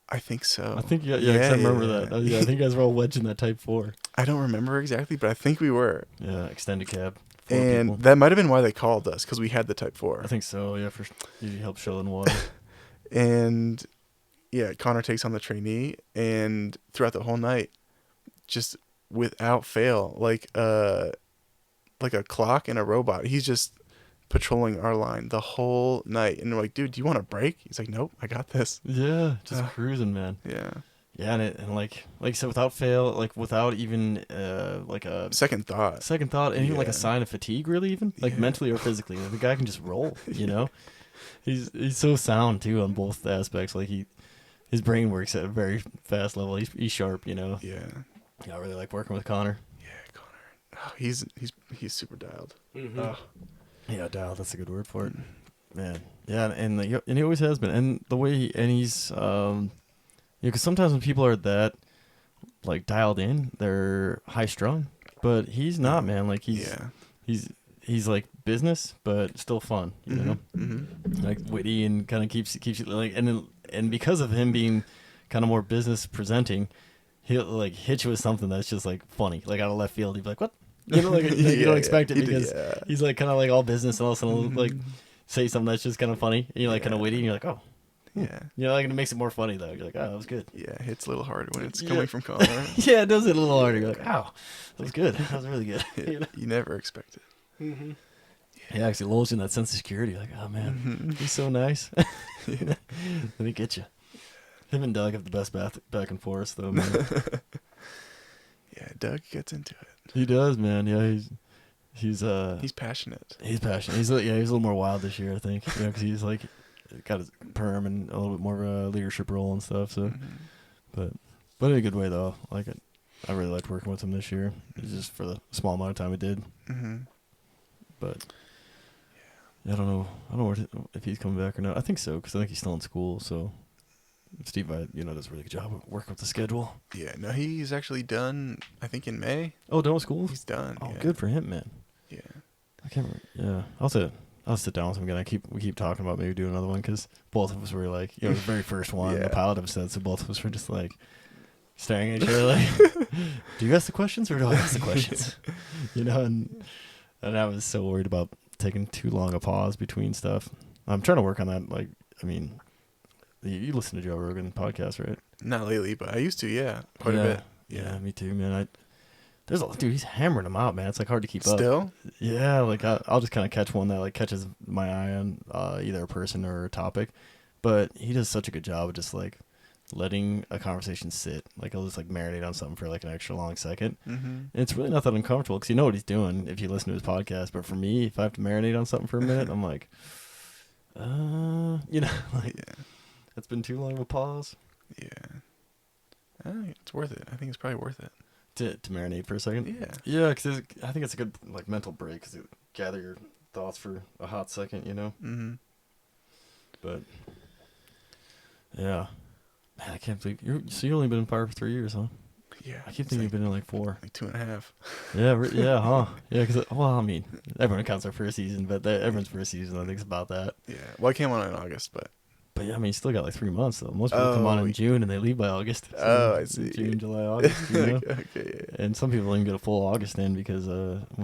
I think so. I think, yeah, 'cause I remember that. I think you guys were all wedged in that Type 4. I don't remember exactly, but I think we were. Yeah, extended cab. And people. that might have been why they called us, because we had the Type 4. I think so, yeah, for you help show in water. And yeah, Connor takes on the trainee, and throughout the whole night, just without fail, like a clock and a robot, he's just patrolling our line the whole night. And we're like, dude, do you want a break? He's like, nope, I got this. Yeah, just cruising, man. Yeah. Yeah, and like I said, without fail, like without even like a second thought, and even like a sign of fatigue, really, even like mentally or physically. Like, the guy can just roll, you know. He's so sound too on both aspects. Like his brain works at a very fast level. He's sharp, you know. Yeah. I really like working with Connor. Yeah, Connor. Oh, he's super dialed. Mm-hmm. Oh. Yeah, dialed. That's a good word for it, man. Yeah, and he always has been. And the way he's because sometimes when people are that like dialed in, they're high strung. But he's not, man. Like he's like business, but still fun. You know, like witty and kind of keeps you like, and because of him being kind of more business presenting, he'll like hit you with something that's just like funny, like out of left field. He'd be like, "What?" You know, like you don't expect it because he's like kind of like all business, and all of a sudden like say something that's just kind of funny. And you're like kind of witty, and you're like, "Oh." Yeah. You know, like it makes it more funny though. You're like, oh, that was good. Yeah, it hits a little hard when it's coming from Connor. Yeah, it does hit a little harder. You're like, oh, that was good. That was really good. You know? You never expect it. Mm-hmm. Yeah, actually lulls you in that sense of security. Like, oh man, he's so nice. Let me get you. Him and Doug have the best back and forth though, man. Yeah, Doug gets into it. He does, man. Yeah, he's passionate. He's passionate. He's a little more wild this year, I think. You know, because he's like got his perm and a little bit more of a leadership role and stuff. So, but in a good way though. Like it, I really liked working with him this year. It's just for the small amount of time we did. But yeah, I don't know if he's coming back or not. I think so because I think he's still in school. So Steve, does a really good job of working with the schedule. Yeah, no, he's actually done. I think in May. Oh, done with school? He's done. Oh, good for him, man. Yeah, I can't remember. Yeah, I'll sit down with him again. We keep talking about maybe doing another one because both of us were like, the very first one, the pilot episode. So both of us were just like staring at each other, like, do you ask the questions or do I ask the questions? And I was so worried about taking too long a pause between stuff. I'm trying to work on that. Like, I mean, you listen to Joe Rogan podcast, right? Not lately, but I used to, quite a bit. Yeah, me too, man. Dude, he's hammering them out, man. It's like hard to keep up. Still? Yeah, like I'll just kind of catch one that like catches my eye on either a person or a topic, but he does such a good job of just like letting a conversation sit. Like he'll just like marinate on something for like an extra long second. And it's really not that uncomfortable because you know what he's doing if you listen to his podcast. But for me, if I have to marinate on something for a minute, I'm like, it's been too long of a pause. Yeah, it's worth it. I think it's probably worth it. To marinate for a second. Yeah. Yeah, because I think it's a good like mental break because you gather your thoughts for a hot second, you know. Mm-hmm. But yeah, man, I can't believe you've only been in fire for 3 years, huh? Yeah. I keep thinking you've been in like 4. Like 2.5. Yeah, yeah, huh? Yeah, because well, I mean, everyone counts their first season, but everyone's first season, I think, is about that. Yeah. Well, I came on in August, but Yeah, I mean, you still got like 3 months though. Most people come on in June and they leave by August. So oh, I see. June, July, August. You know? okay. Yeah. And some people even get a full August in because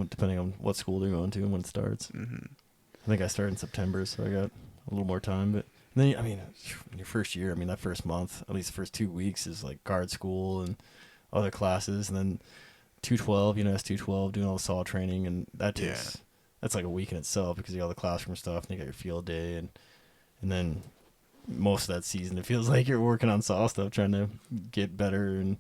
depending on what school they're going to and when it starts. Mm-hmm. I think I started in September, so I got a little more time. But then, I mean, in your first year, I mean, that first month, at least the first 2 weeks, is like guard school and other classes, and then 212, S212, doing all the saw training, and that's like a week in itself because you got all the classroom stuff, and you got your field day, and then most of that season, it feels like you're working on saw stuff, trying to get better and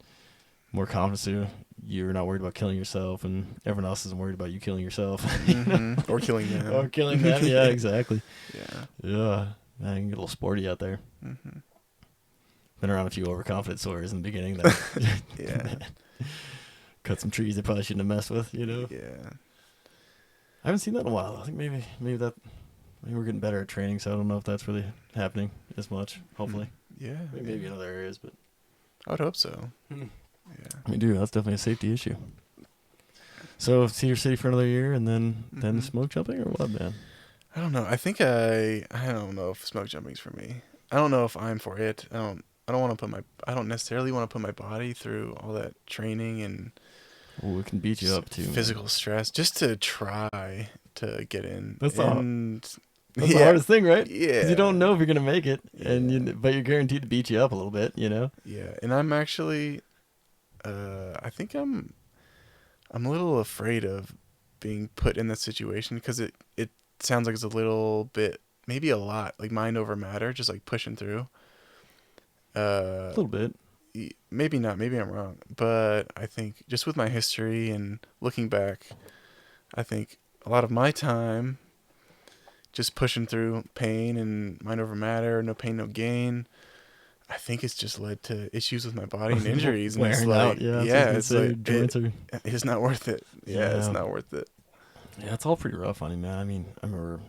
more confident. So you're not worried about killing yourself, and everyone else isn't worried about you killing yourself. Mm-hmm. Or killing them. Or killing them, yeah, exactly. Yeah. Yeah, man, you can get a little sporty out there. Mm-hmm. Been around a few overconfident sawyers in the beginning that yeah. cut some trees they probably shouldn't have messed with, you know? Yeah. I haven't seen that in a while. I think maybe we're getting better at training, so I don't know if that's really happening as much, hopefully. Yeah. Maybe in other areas, but I would hope so. Yeah. Yeah. We do. That's definitely a safety issue. So Cedar City for another year, and then smoke jumping, or what, man? I don't know. I think I don't know if smoke jumping's for me. I don't know if I'm for it. I don't necessarily want to put my body through all that training and Well, it can beat you up too. Physical stress just to try to get in. That's that's the hardest thing, right? Yeah. Because you don't know if you're gonna make it, but you're guaranteed to beat you up a little bit, you know. Yeah, and I'm actually, I think I'm a little afraid of being put in this situation because it sounds like it's a little bit, maybe a lot, like mind over matter, just like pushing through. A little bit. Maybe not. Maybe I'm wrong. But I think just with my history and looking back, I think a lot of my time just pushing through pain and mind over matter, no pain, no gain. I think it's just led to issues with my body and injuries. And it's like, out, it's like, it's not worth it. Yeah, it's not worth it. Yeah, it's all pretty rough on you, man. I mean, I remember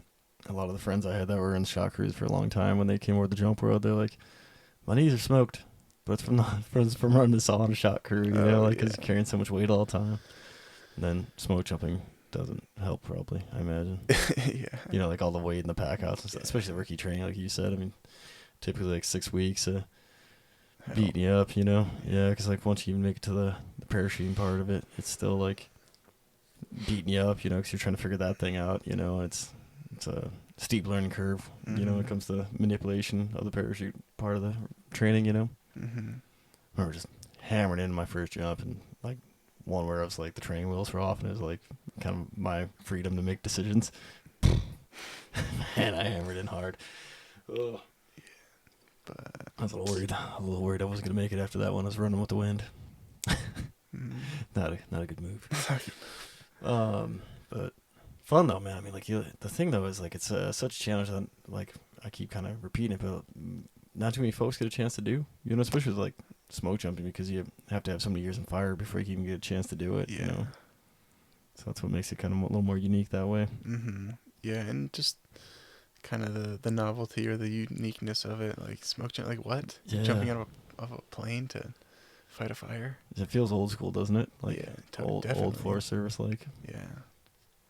a lot of the friends I had that were in shot crews for a long time when they came over the jump world, they're like, my knees are smoked, but it's from running the saw on a shot crew, because you're carrying so much weight all the time. And then smoke jumping doesn't help, probably, I imagine. Yeah. Like all the weight in the pack outs, and stuff, especially the rookie training, like you said. I mean, typically like 6 weeks beating you up, Yeah, because like once you even make it to the parachuting part of it, it's still like beating you up, because you're trying to figure that thing out, It's a steep learning curve, when it comes to manipulation of the parachute part of the training, Mm-hmm. I remember just hammered into my first jump, and like one where I was like the training wheels were off, and it was like kind of my freedom to make decisions. Man, I hammered in hard. Ugh. But I was a little worried I wasn't gonna make it after that one. I was running with the wind. Not a good move. But fun though, man. I mean, like the thing though is like it's such a challenge that like I keep kind of repeating it, but not too many folks get a chance to do. Especially with like smoke jumping, because you have to have so many years in fire before you can even get a chance to do it. Yeah. So that's what makes it kind of a little more unique that way. Mm-hmm. Yeah, and just kind of the novelty or the uniqueness of it, like smoke jumping, like what? Yeah. Jumping out of a plane to fight a fire. It feels old school, doesn't it? Like old Forest Service, like. Yeah.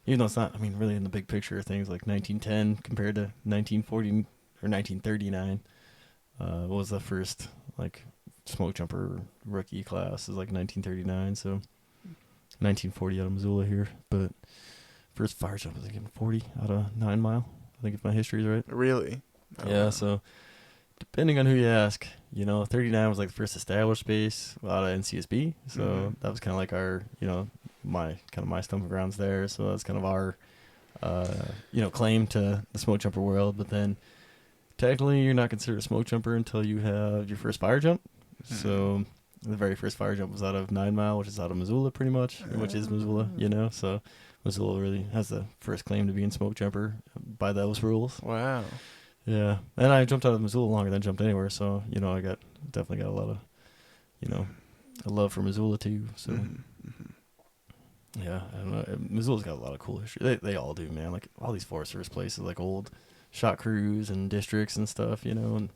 Even though it's not, I mean, really in the big picture of things, like 1910 compared to 1940 or 1939, what was the first like smoke jumper rookie class is like 1939, so 1940 out of Missoula here, but first fire jump was like in 40 out of 9 Mile, I think if my history is right. Really? Oh, yeah, wow. So depending on who you ask, 39 was like the first established base out of NCSB, so that was kind of like our, my stomping grounds there, so that's kind of our, claim to the smoke jumper world. But then technically you're not considered a smoke jumper until you have your first fire jump. So the very first fire jump was out of 9 Mile, which is out of Missoula pretty much, which is Missoula, so Missoula really has the first claim to being smoke jumper by those rules. Wow. Yeah, and I jumped out of Missoula longer than I jumped anywhere, so I definitely got a lot of, a love for Missoula too. So Mm-hmm. yeah, I don't know. Missoula's got a lot of cool history. They all do, man. Like all these Forest Service places, like old shot crews and districts and stuff, you know, and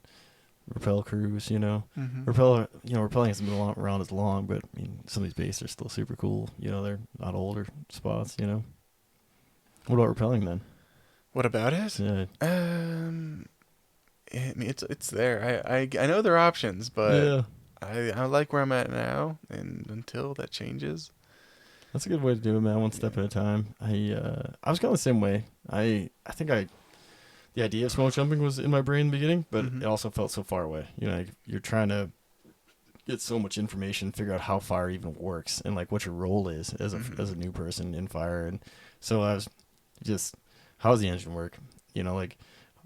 rappel crews, you know. Mm-hmm. Rappelling hasn't been around as long, but I mean, some of these bases are still super cool. You know, they're not older spots, you know. What about rappelling then? What about it? Yeah. I mean, it's there. I know there are options, but Yeah. I like where I'm at now, and until that changes. That's a good way to do it, man. One step at a time. I was kind of the same way. I think the idea of smoke jumping was in my brain in the beginning, but Mhm. it also felt so far away. You know, like, you're trying to get so much information, figure out how fire even works, and like what your role is as a new person in fire. And so I was just, how does the engine work? You know, like,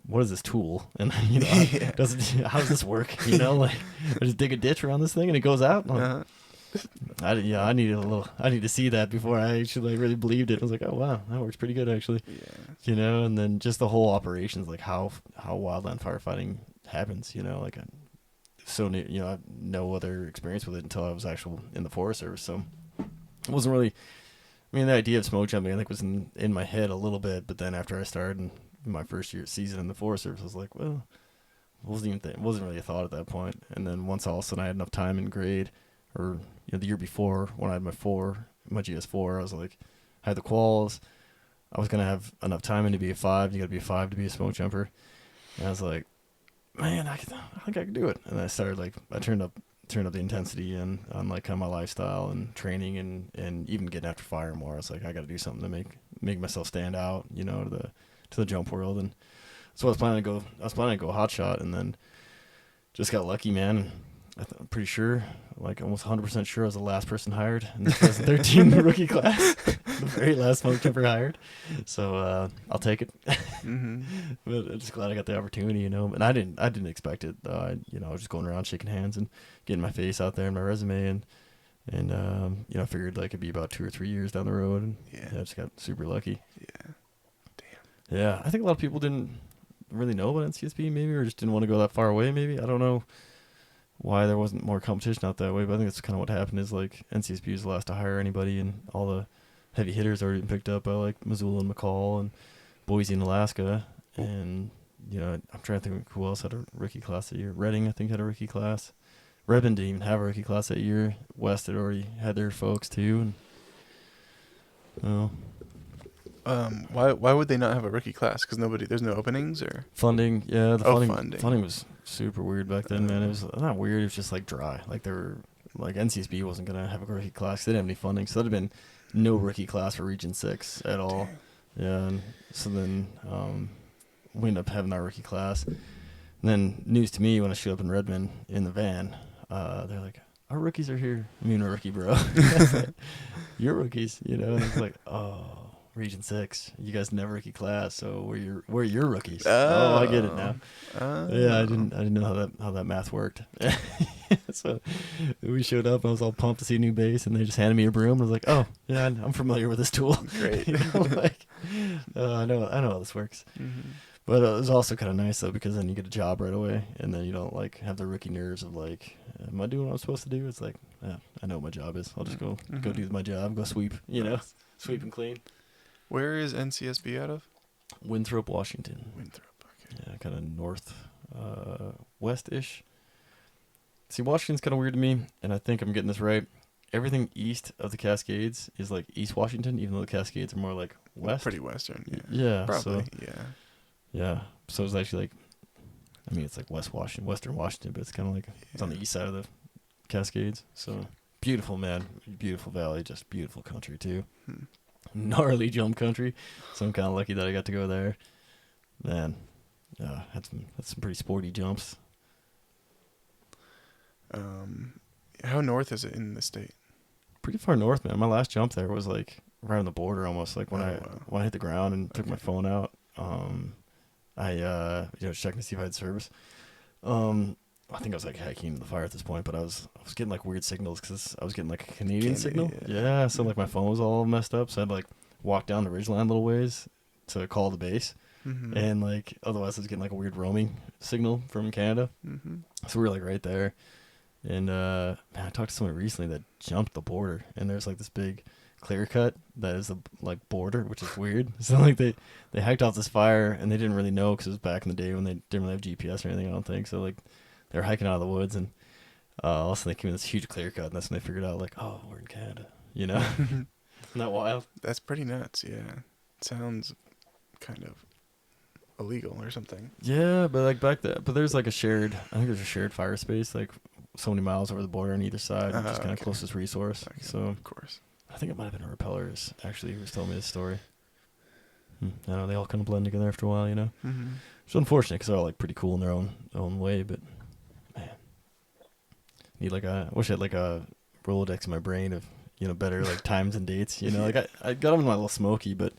what is this tool? And you know, Yeah. how does this work? You know, like, I just dig a ditch around this thing and it goes out. And Uh-huh. I need to see that before I actually like really believed it. I was like, oh wow, that works pretty good actually. Yeah. You know, and then just the whole operations, like how wildland firefighting happens. You know, like so new. You know, I have no other experience with it until I was actual in the Forest Service. So it wasn't really. I mean, the idea of smoke jumping, I think, was in my head a little bit, but then after I started in my first season in the Forest Service, I was like, well, it wasn't really a thought at that point. And then once all of a sudden I had enough time in grade, or the year before when I had my GS4, I was like, I had the quals. I was gonna have enough time in to be a 5. You got to be a 5 to be a smoke jumper. And I was like, man, I think I could do it. And I started I turned up the intensity and on like kind of my lifestyle and training and even getting after fire more. I was like, I got to do something to make myself stand out, you know, to the jump world. And so I was planning to go hot shot, and then just got lucky, man. I'm pretty sure, like almost 100% sure, I was the last person hired in the 2013 rookie class, the very last smoke jumper hired. So I'll take it. Mm-hmm. But I'm just glad I got the opportunity, you know. And I didn't expect it. I was just going around shaking hands and getting my face out there in my resume, and I figured like it'd be about 2 or 3 years down the road, and I just got super lucky. Yeah. Damn. Yeah, I think a lot of people didn't really know about NCSB, maybe, or just didn't want to go that far away, maybe. I don't know why there wasn't more competition out that way, but I think that's kind of what happened is like NCSB was the last to hire anybody, and all the heavy hitters already been picked up by like Missoula and McCall and Boise and Alaska. And I'm trying to think who else had a rookie class that year. Reading, I think, had a rookie class. Redmond didn't even have a rookie class that year. West had already had their folks too. And why would they not have a rookie class? Because there's no openings, or funding. Yeah, funding. Funding was super weird back then, man. It was not weird. It was just like dry. Like they were like NCSB wasn't gonna have a rookie class. They didn't have any funding, so that'd have been no rookie class for Region 6 at all. Dang. Yeah, and so then we ended up having our rookie class. And then news to me when I showed up in Redmond in the van, they're like, our rookies are here. I mean, a rookie, bro. Like, you're rookies, And it's like, oh, Region 6, you guys never rookie class, so we're your rookies. Oh, I get it now. Yeah, I didn't know how that math worked. So we showed up, and I was all pumped to see a new base, and they just handed me a broom. I was like, oh, yeah, I'm familiar with this tool. Great. I know how this works. Mm-hmm. But it was also kind of nice, though, because then you get a job right away, and then you don't, like, have the rookie nerves of, like, am I doing what I'm supposed to do? It's like, yeah, I know what my job is. I'll just go do my job, go sweep, sweep and clean. Where is NCSB out of? Winthrop, Washington. Winthrop, okay. Yeah, kind of north, west-ish. See, Washington's kind of weird to me, and I think I'm getting this right. Everything east of the Cascades is, like, East Washington, even though the Cascades are more, like, west. Pretty western, yeah. Yeah. Probably, so, yeah. Yeah, so it's actually like, I mean, it's like Western Washington, but it's kind of like it's on the east side of the Cascades. So beautiful, man, beautiful valley, just beautiful country too. Gnarly jump country. So I'm kind of lucky that I got to go there. Man, had some pretty sporty jumps. How north is it in the state? Pretty far north, man. My last jump there was like right on the border, almost like when I hit the ground and took my phone out. I checking to see if I had service. I think I was like hiking to the fire at this point, but I was getting like weird signals because I was getting like a Canadian signal. Yeah, so like my phone was all messed up, so I'd like walk down the ridgeline a little ways to call the base, and like otherwise I was getting like a weird roaming signal from Canada. So we were like right there, And man, I talked to someone recently that jumped the border, and there's like this big clear cut that is the like border, which is weird. So like they hiked off this fire, and they didn't really know because it was back in the day when they didn't really have GPS or anything. I don't think so. Like they were hiking out of the woods, and all of a sudden they came in this huge clear cut, and that's when they figured out like, oh, we're in Canada. You know, isn't that wild? That's pretty nuts. Yeah, sounds kind of illegal or something. Yeah, but like back there, but there's like I think there's a shared fire space like so many miles over the border on either side, which is kind of closest resource. Okay, So of course. I think it might have been a repellers actually who was telling me this story. I know they all kind of blend together after a while, you know. Mm-hmm. It's unfortunate because they're all like pretty cool in their own way, but man, wish I had like a Rolodex in my brain of better like times and dates. You know, like I got him in my little smoky, but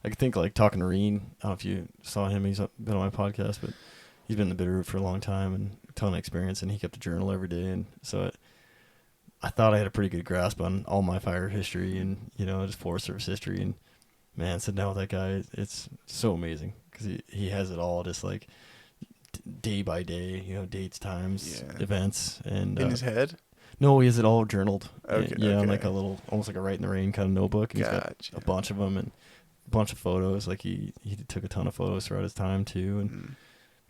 I could think like talking to Reen. I don't know if you saw him. He's been on my podcast, but he's been in the Bitterroot for a long time and a ton of experience, and he kept a journal every day, and so I thought I had a pretty good grasp on all my fire history and just Forest Service history. And man, sitting down with that guy, it's so amazing because he has it all, just like day by day, dates, times, events, and in his head. No, he has it all journaled. Okay. In like a little, almost like a write in the rain kind of notebook. And Gotcha. He's got a bunch of them and a bunch of photos. Like he took a ton of photos throughout his time too. And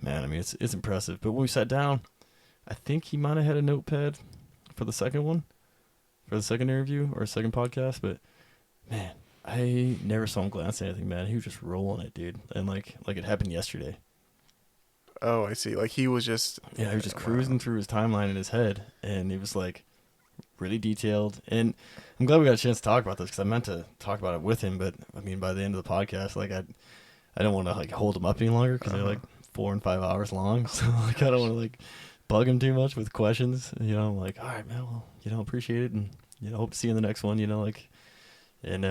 man, I mean, it's impressive. But when we sat down, I think he might have had a notepad for the second one, for the second interview or second podcast. But man, I never saw him glance at anything, man. He was just rolling it, dude. And like it happened yesterday. Oh, I see. Like he was just... Yeah, he was just cruising through his timeline in his head, and it was like really detailed. And I'm glad we got a chance to talk about this because I meant to talk about it with him, but I mean, by the end of the podcast, like I don't want to like hold him up any longer because they're like 4 and 5 hours long. So like I don't want to like bug him too much with questions. I'm like, all right, man, well, appreciate it, and hope to see you in the next one. Like, and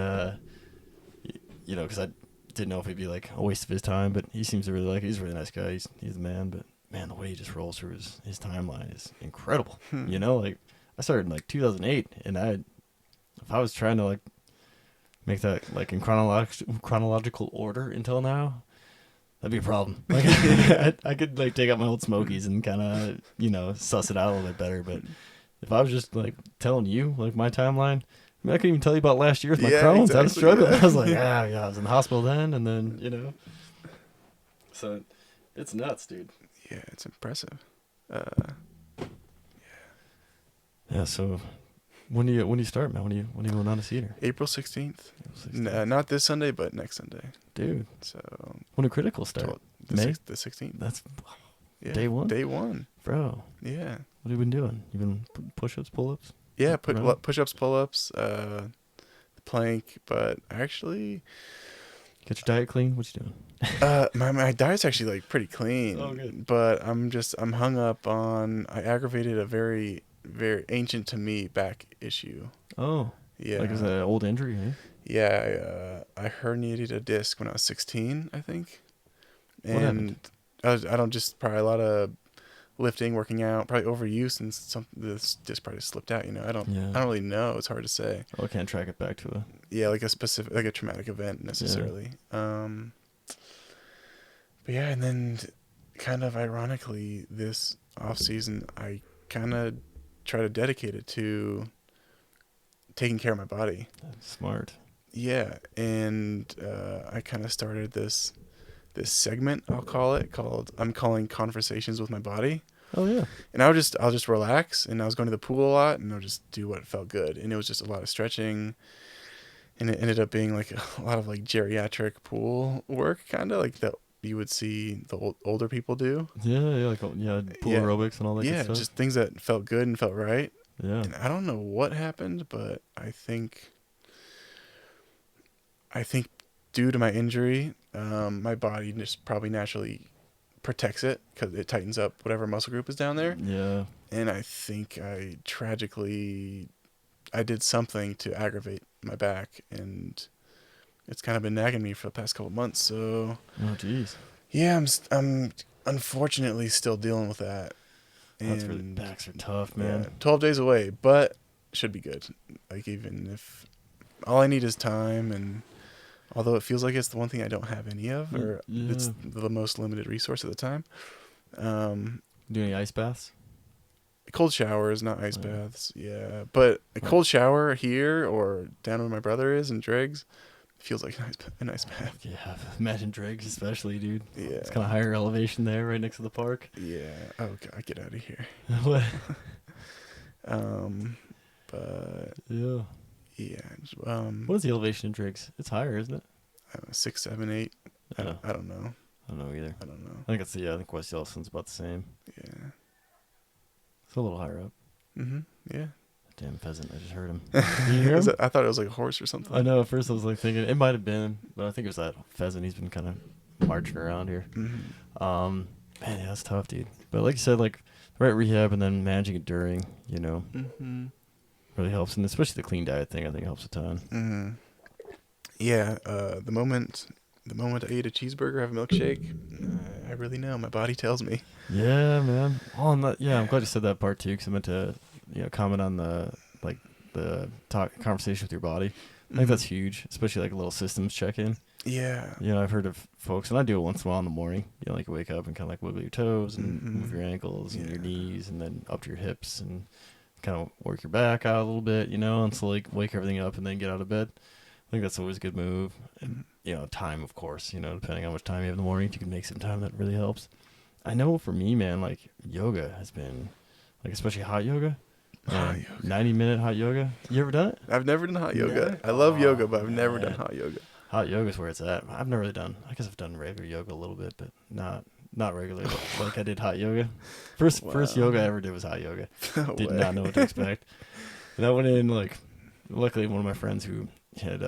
because I didn't know if it'd be like a waste of his time, but he seems to really like it. He's a really nice guy. He's the man, but man, the way he just rolls through his timeline is incredible. Like I started in like 2008, and if I was trying to like make that like in chronological order until now, that'd be a problem. Like I could like take out my old Smokies and kind of suss it out a little bit better, but if I was just like telling you like my timeline, I couldn't even tell you about last year with my Crohn's. Exactly, I was struggling. I was like, I was in the hospital then, and then, So, it's nuts, dude. Yeah, it's impressive. Yeah, so, when do you start, man? When do you go on to theater? April 16th. Not this Sunday, but next Sunday. Dude. So. When do Critical start? May? The 16th. That's day one? Day one. Bro. Yeah. What have you been doing? You been push-ups, pull-ups? Yeah, push-ups, pull-ups, the plank, but actually... Get your diet clean? What you doing? My diet's actually, like, pretty clean. Oh, good. But I'm hung up on... I aggravated a very, very ancient to me back issue. Oh. Yeah. Like, is that an old injury, eh? Yeah, I herniated a disc when I was 16, I think. And what happened? Probably a lot of... lifting, working out, probably overuse, and this just probably slipped out. I don't really know. It's hard to say. Oh, I can't track it back to like a specific, like a traumatic event necessarily. Yeah. But yeah, and then kind of ironically, this off season, I kind of try to dedicate it to taking care of my body. That's smart. Yeah, and I kind of started this segment, I'll call it, I'm calling Conversations with My Body. Oh yeah. And I'll just relax, and I was going to the pool a lot, and I'll just do what felt good. And it was just a lot of stretching, and it ended up being like a lot of like geriatric pool work, kind of like that you would see the older people do. Yeah, like pool aerobics and all that good stuff. Yeah, just things that felt good and felt right. Yeah. And I don't know what happened, but I think due to my injury, my body just probably naturally protects it because it tightens up whatever muscle group is down there. Yeah. And I think I did something to aggravate my back, and it's kind of been nagging me for the past couple months. So. Oh, geez. Yeah, I'm unfortunately still dealing with that. That's really, backs are tough, man. Yeah, 12 days away, but should be good. Like, even if all I need is time, and although it feels like it's the one thing I don't have any of, or it's the most limited resource at the time. Do any ice baths? Cold showers, not ice baths. Yeah, but a cold shower here or down where my brother is in Driggs feels like a nice bath. Yeah, imagine Driggs especially, dude. Yeah. It's kind of higher elevation there, right next to the park. Yeah. Oh God, get out of here. What? But Yeah. yeah. What is the elevation in Driggs? It's higher, isn't it? 6, 7, 8. I don't know. I don't know either. I don't know. I think West Yellowstone's about the same. Yeah. It's a little higher up. Yeah. Damn pheasant! I just heard him. Did you hear him? I thought it was like a horse or something. I know. At first, I was like thinking it might have been, but I think it was that pheasant. He's been kind of marching around here. Man, yeah, that's tough, dude. But like you said, like the right rehab and then managing it during, really helps, and especially the clean diet thing, I think helps a ton. Yeah. The moment I eat a cheeseburger, have a milkshake, I really know. My body tells me. Yeah, man. Oh, I'm glad you said that part too, because I meant to, comment on the conversation with your body. I think that's huge, especially like a little systems check-in. Yeah. I've heard of folks, and I do it once in a while in the morning. Like wake up and kind of like wiggle your toes and move your ankles and your knees, and then up to your hips and kind of work your back out a little bit, and so like wake everything up and then get out of bed. I think that's always a good move. And, time, of course, depending on how much time you have in the morning, if you can make some time, that really helps. I know for me, man, like yoga has been, like especially hot yoga. 90-minute hot yoga. You ever done it? I've never done hot yoga. I love yoga, but I've never done hot yoga. Hot yoga is where it's at. I've never really done. I guess I've done regular yoga a little bit, but not regularly. Like I did hot yoga. First yoga I ever did was hot yoga. Did not know what to expect. And I went in like, luckily one of my friends who had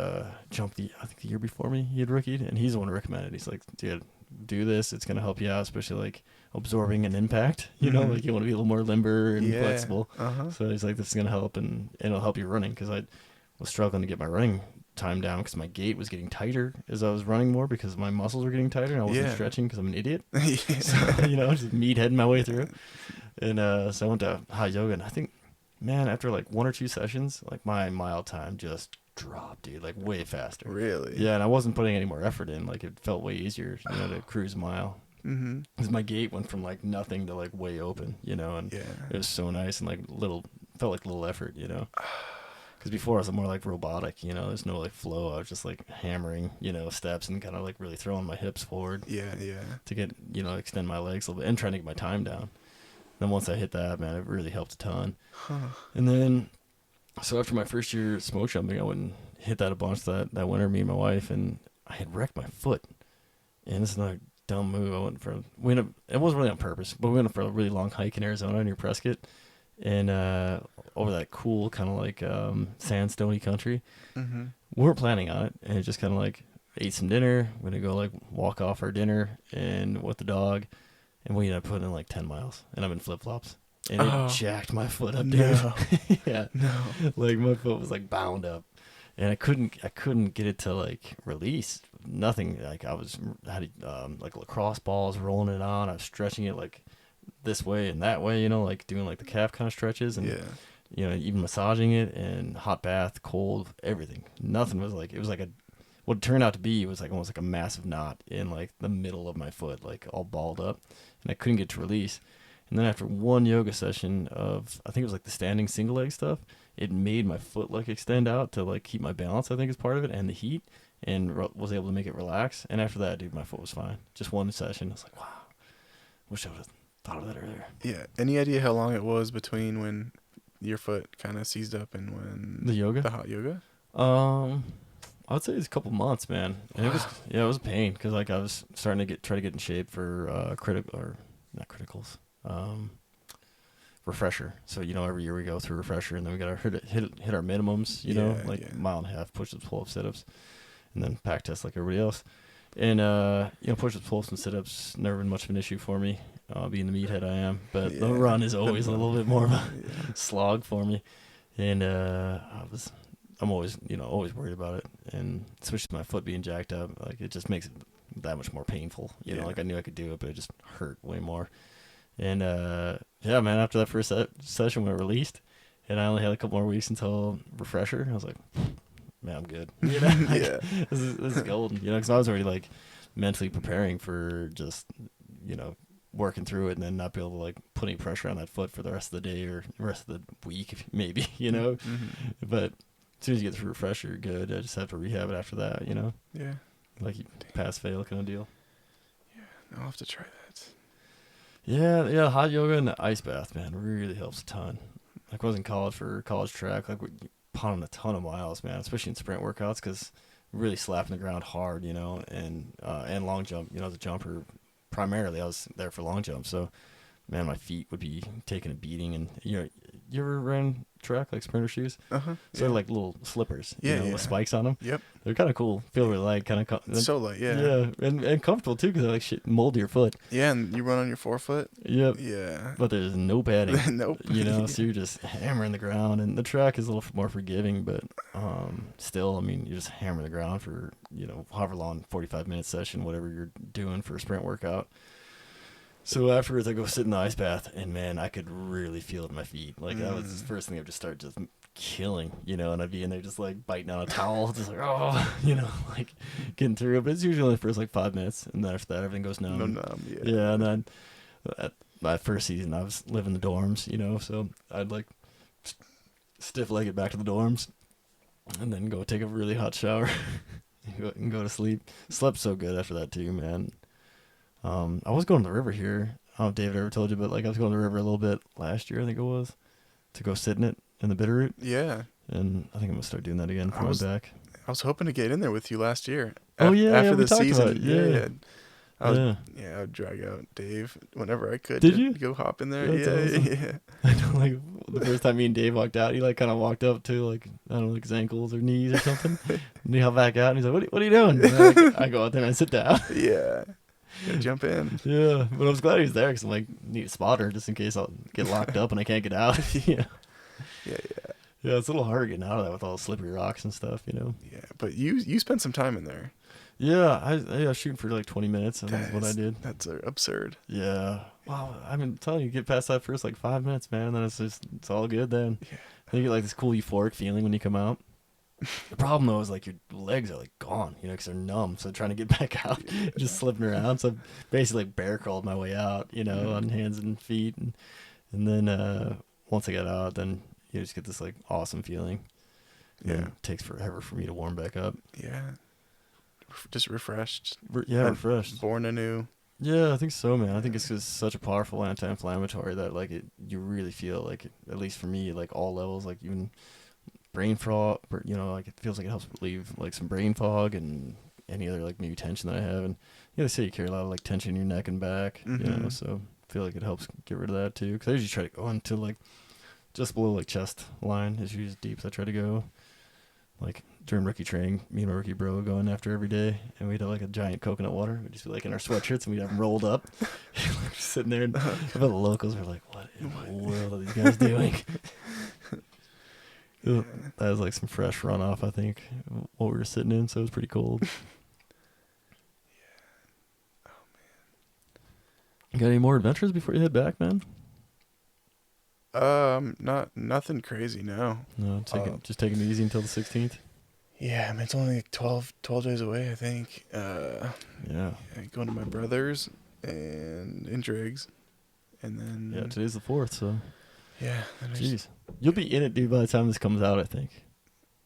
jumped I think the year before me, he had rookied, and he's the one who recommended. He's like, dude, do this. It's gonna help you out, especially like absorbing an impact. Like you want to be a little more limber and flexible. So he's like, this is gonna help, and it'll help you running, because I was struggling to get my running time down because my gait was getting tighter as I was running more because my muscles were getting tighter and I wasn't stretching because I'm an idiot. So, just meatheading my way through. And so I went to hot yoga, and I think, man, after like 1 or 2 sessions, like my mile time just dropped, dude, like way faster. Really? Yeah, and I wasn't putting any more effort in. Like it felt way easier, to cruise a mile. Because my gait went from like nothing to like way open, and it was so nice, and like felt like little effort, Because before I was more like robotic, there's no like flow. I was just like hammering, steps and kind of like really throwing my hips forward. Yeah. To get, extend my legs a little bit and trying to get my time down. Then once I hit that, man, it really helped a ton. And then, so after my first year smoke jumping, I went and hit that a bunch that winter, me and my wife, and I had wrecked my foot. And this is another dumb move. It wasn't really on purpose, but we went for a really long hike in Arizona near Prescott. And over that cool kind of like sandstony country. We weren't planning on it, and it just kind of like ate some dinner. We're gonna go like walk off our dinner and with the dog, and we ended up putting in like 10 miles, and I'm in flip flops, and it jacked my foot up, dude. No. Yeah, no, like my foot was like bound up, and I couldn't get it to like release. Nothing. Like I had like lacrosse balls rolling it on. I was stretching it like this way and that way, like doing like the calf kind of stretches, and even massaging it, and hot bath, cold, everything. Nothing was like, it was like what it turned out to be was like almost like a massive knot in like the middle of my foot, like all balled up, and I couldn't get to release. And then after one yoga session of, I think it was like the standing single leg stuff, it made my foot like extend out to like keep my balance, I think is part of it, and the heat, and was able to make it relax. And after that, dude, my foot was fine. Just one session. I was like, wow, wish I would have thought of that earlier. Yeah. Any idea how long it was between when your foot kind of seized up and when the hot yoga? I would say it's a couple months, man. And it was a pain because like I was starting to try to get in shape for refresher. So every year we go through refresher, and then we got to hit our minimums. Mile and a half push-ups, pull-ups, sit-ups, and then pack test like everybody else. And push-ups, pull-ups, and sit-ups never been much of an issue for me. Being the meathead I am, but the run is always a little bit more of a slog for me. And I'm always worried about it, and especially my foot being jacked up, like it just makes it that much more painful. Like I knew I could do it, but it just hurt way more. And man, after that first session when it released, and I only had a couple more weeks until refresher, I was like, man, I'm good. This is golden. Because I was already like mentally preparing for just working through it, and then not be able to like put any pressure on that foot for the rest of the day or the rest of the week, maybe, you know. But as soon as you get the refresher, you're good. I just have to rehab it after that, you know. Yeah. Like you pass fail kind of deal. Yeah, I'll have to try that. Yeah, hot yoga and the ice bath, man, really helps a ton. Like I was in college for college track, like we pounding a ton of miles, man, especially in sprint workouts, because really slapping the ground hard, you know, and long jump, you know, as a jumper, primarily I was there for long jump, so man, my feet would be taking a beating. And you ever ran track like sprinter shoes? Sort of like little slippers, you know, with spikes on them. Yep. They're kind of cool. Feel really light, kind of so light. Yeah. Yeah, and comfortable too, because they're like shit mold to your foot. Yeah, and you run on your forefoot. Yep. Yeah. But there's no padding. Nope. You know, so you're just hammering the ground, and the track is a little more forgiving, but still, I mean, you just hammer the ground for, you know, however long, 45-minute session, whatever you're doing for a sprint workout. So afterwards, I go sit in the ice bath, and man, I could really feel it in my feet. Like that was the first thing I just started just killing, you know. And I'd be in there just like biting on a towel, just like you know, like getting through it. But it's usually only the first like 5 minutes, and then after that, everything goes numb. Yeah, and then at my first season, I was living in the dorms, you know, so I'd like stiff leg it back to the dorms, and then go take a really hot shower and go to sleep. Slept so good after that too, man. I was going to the river here. I don't know if David ever told you, but like I was going to the river a little bit last year, I think it was, to go sit in it in the Bitterroot. Yeah. And I think I'm gonna start doing that again for my back. I was hoping to get in there with you last year. After the season. Yeah. I would drag out Dave whenever I could. Did you go hop in there? That's awesome. Yeah. I know, like the first time me and Dave walked out, he like kind of walked up to like, I don't know, like his ankles or knees or something. And he held back out, and he's like, "What are you doing?" And I go out there and I sit down. Yeah. Gotta jump in. Yeah, but I was glad he was there, because I'm like, need a spotter just in case I'll get locked up and I can't get out. Yeah, it's a little hard getting out of that with all the slippery rocks and stuff, you know. Yeah, but you spent some time in there. Yeah, I was shooting for like 20 minutes. That's what I did. That's absurd. Yeah. Wow. I've been telling you, get past that first like 5 minutes, man. Then it's all good. Then you get like this cool euphoric feeling when you come out. The problem though is like your legs are like gone, you know, because they're numb. So trying to get back out, just slipping around. So basically like bear crawled my way out, you know, on hands and feet, and then once I got out, then you just get this like awesome feeling. And it takes forever for me to warm back up. Yeah. Just refreshed. Refreshed. Born anew. Yeah, I think so, man. I think it's just such a powerful anti-inflammatory that like you really feel like, at least for me, like all levels, like even brain fog, you know, like it feels like it helps relieve like some brain fog and any other like maybe tension that I have. And they say you carry a lot of like tension in your neck and back, you know, so I feel like it helps get rid of that too. Because I usually try to go into like just below like chest line is usually as deep as I try to go. Like during rookie training, me and my rookie bro would go in after every day, and we'd have like a giant coconut water. We'd just be like in our sweatshirts, and we'd have them rolled up, like, just sitting there. And the locals were like, "What in the world are these guys doing?" That was like some fresh runoff, I think, what we were sitting in, so it was pretty cold. Oh man. Got any more adventures before you head back, man? Nothing crazy, no. No, just taking it easy until the 16th. Yeah, I mean, it's only like 12 days away, I think. Going to my brother's and in Driggs, and then today's the 4th, so jeez, you'll be in it, dude, by the time this comes out, I think.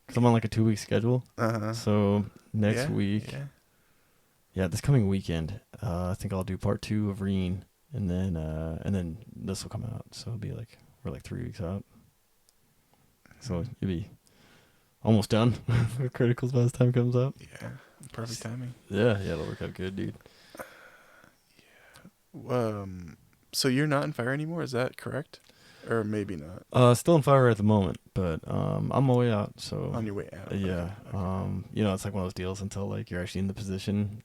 'Cause I'm on like a 2-week schedule. So next week, this coming weekend, I think I'll do part 2 of Reen, and then this will come out. So it'll be like we're like 3 weeks out. So you'll be almost done with criticals by the time it comes out. Yeah, perfect timing. Yeah, it'll work out good, dude. So you're not in fire anymore? Is that correct? Or maybe not. Still in fire at the moment, but I'm on my way out. So on your way out. Yeah. Okay. You know, it's like one of those deals until like you're actually in the position.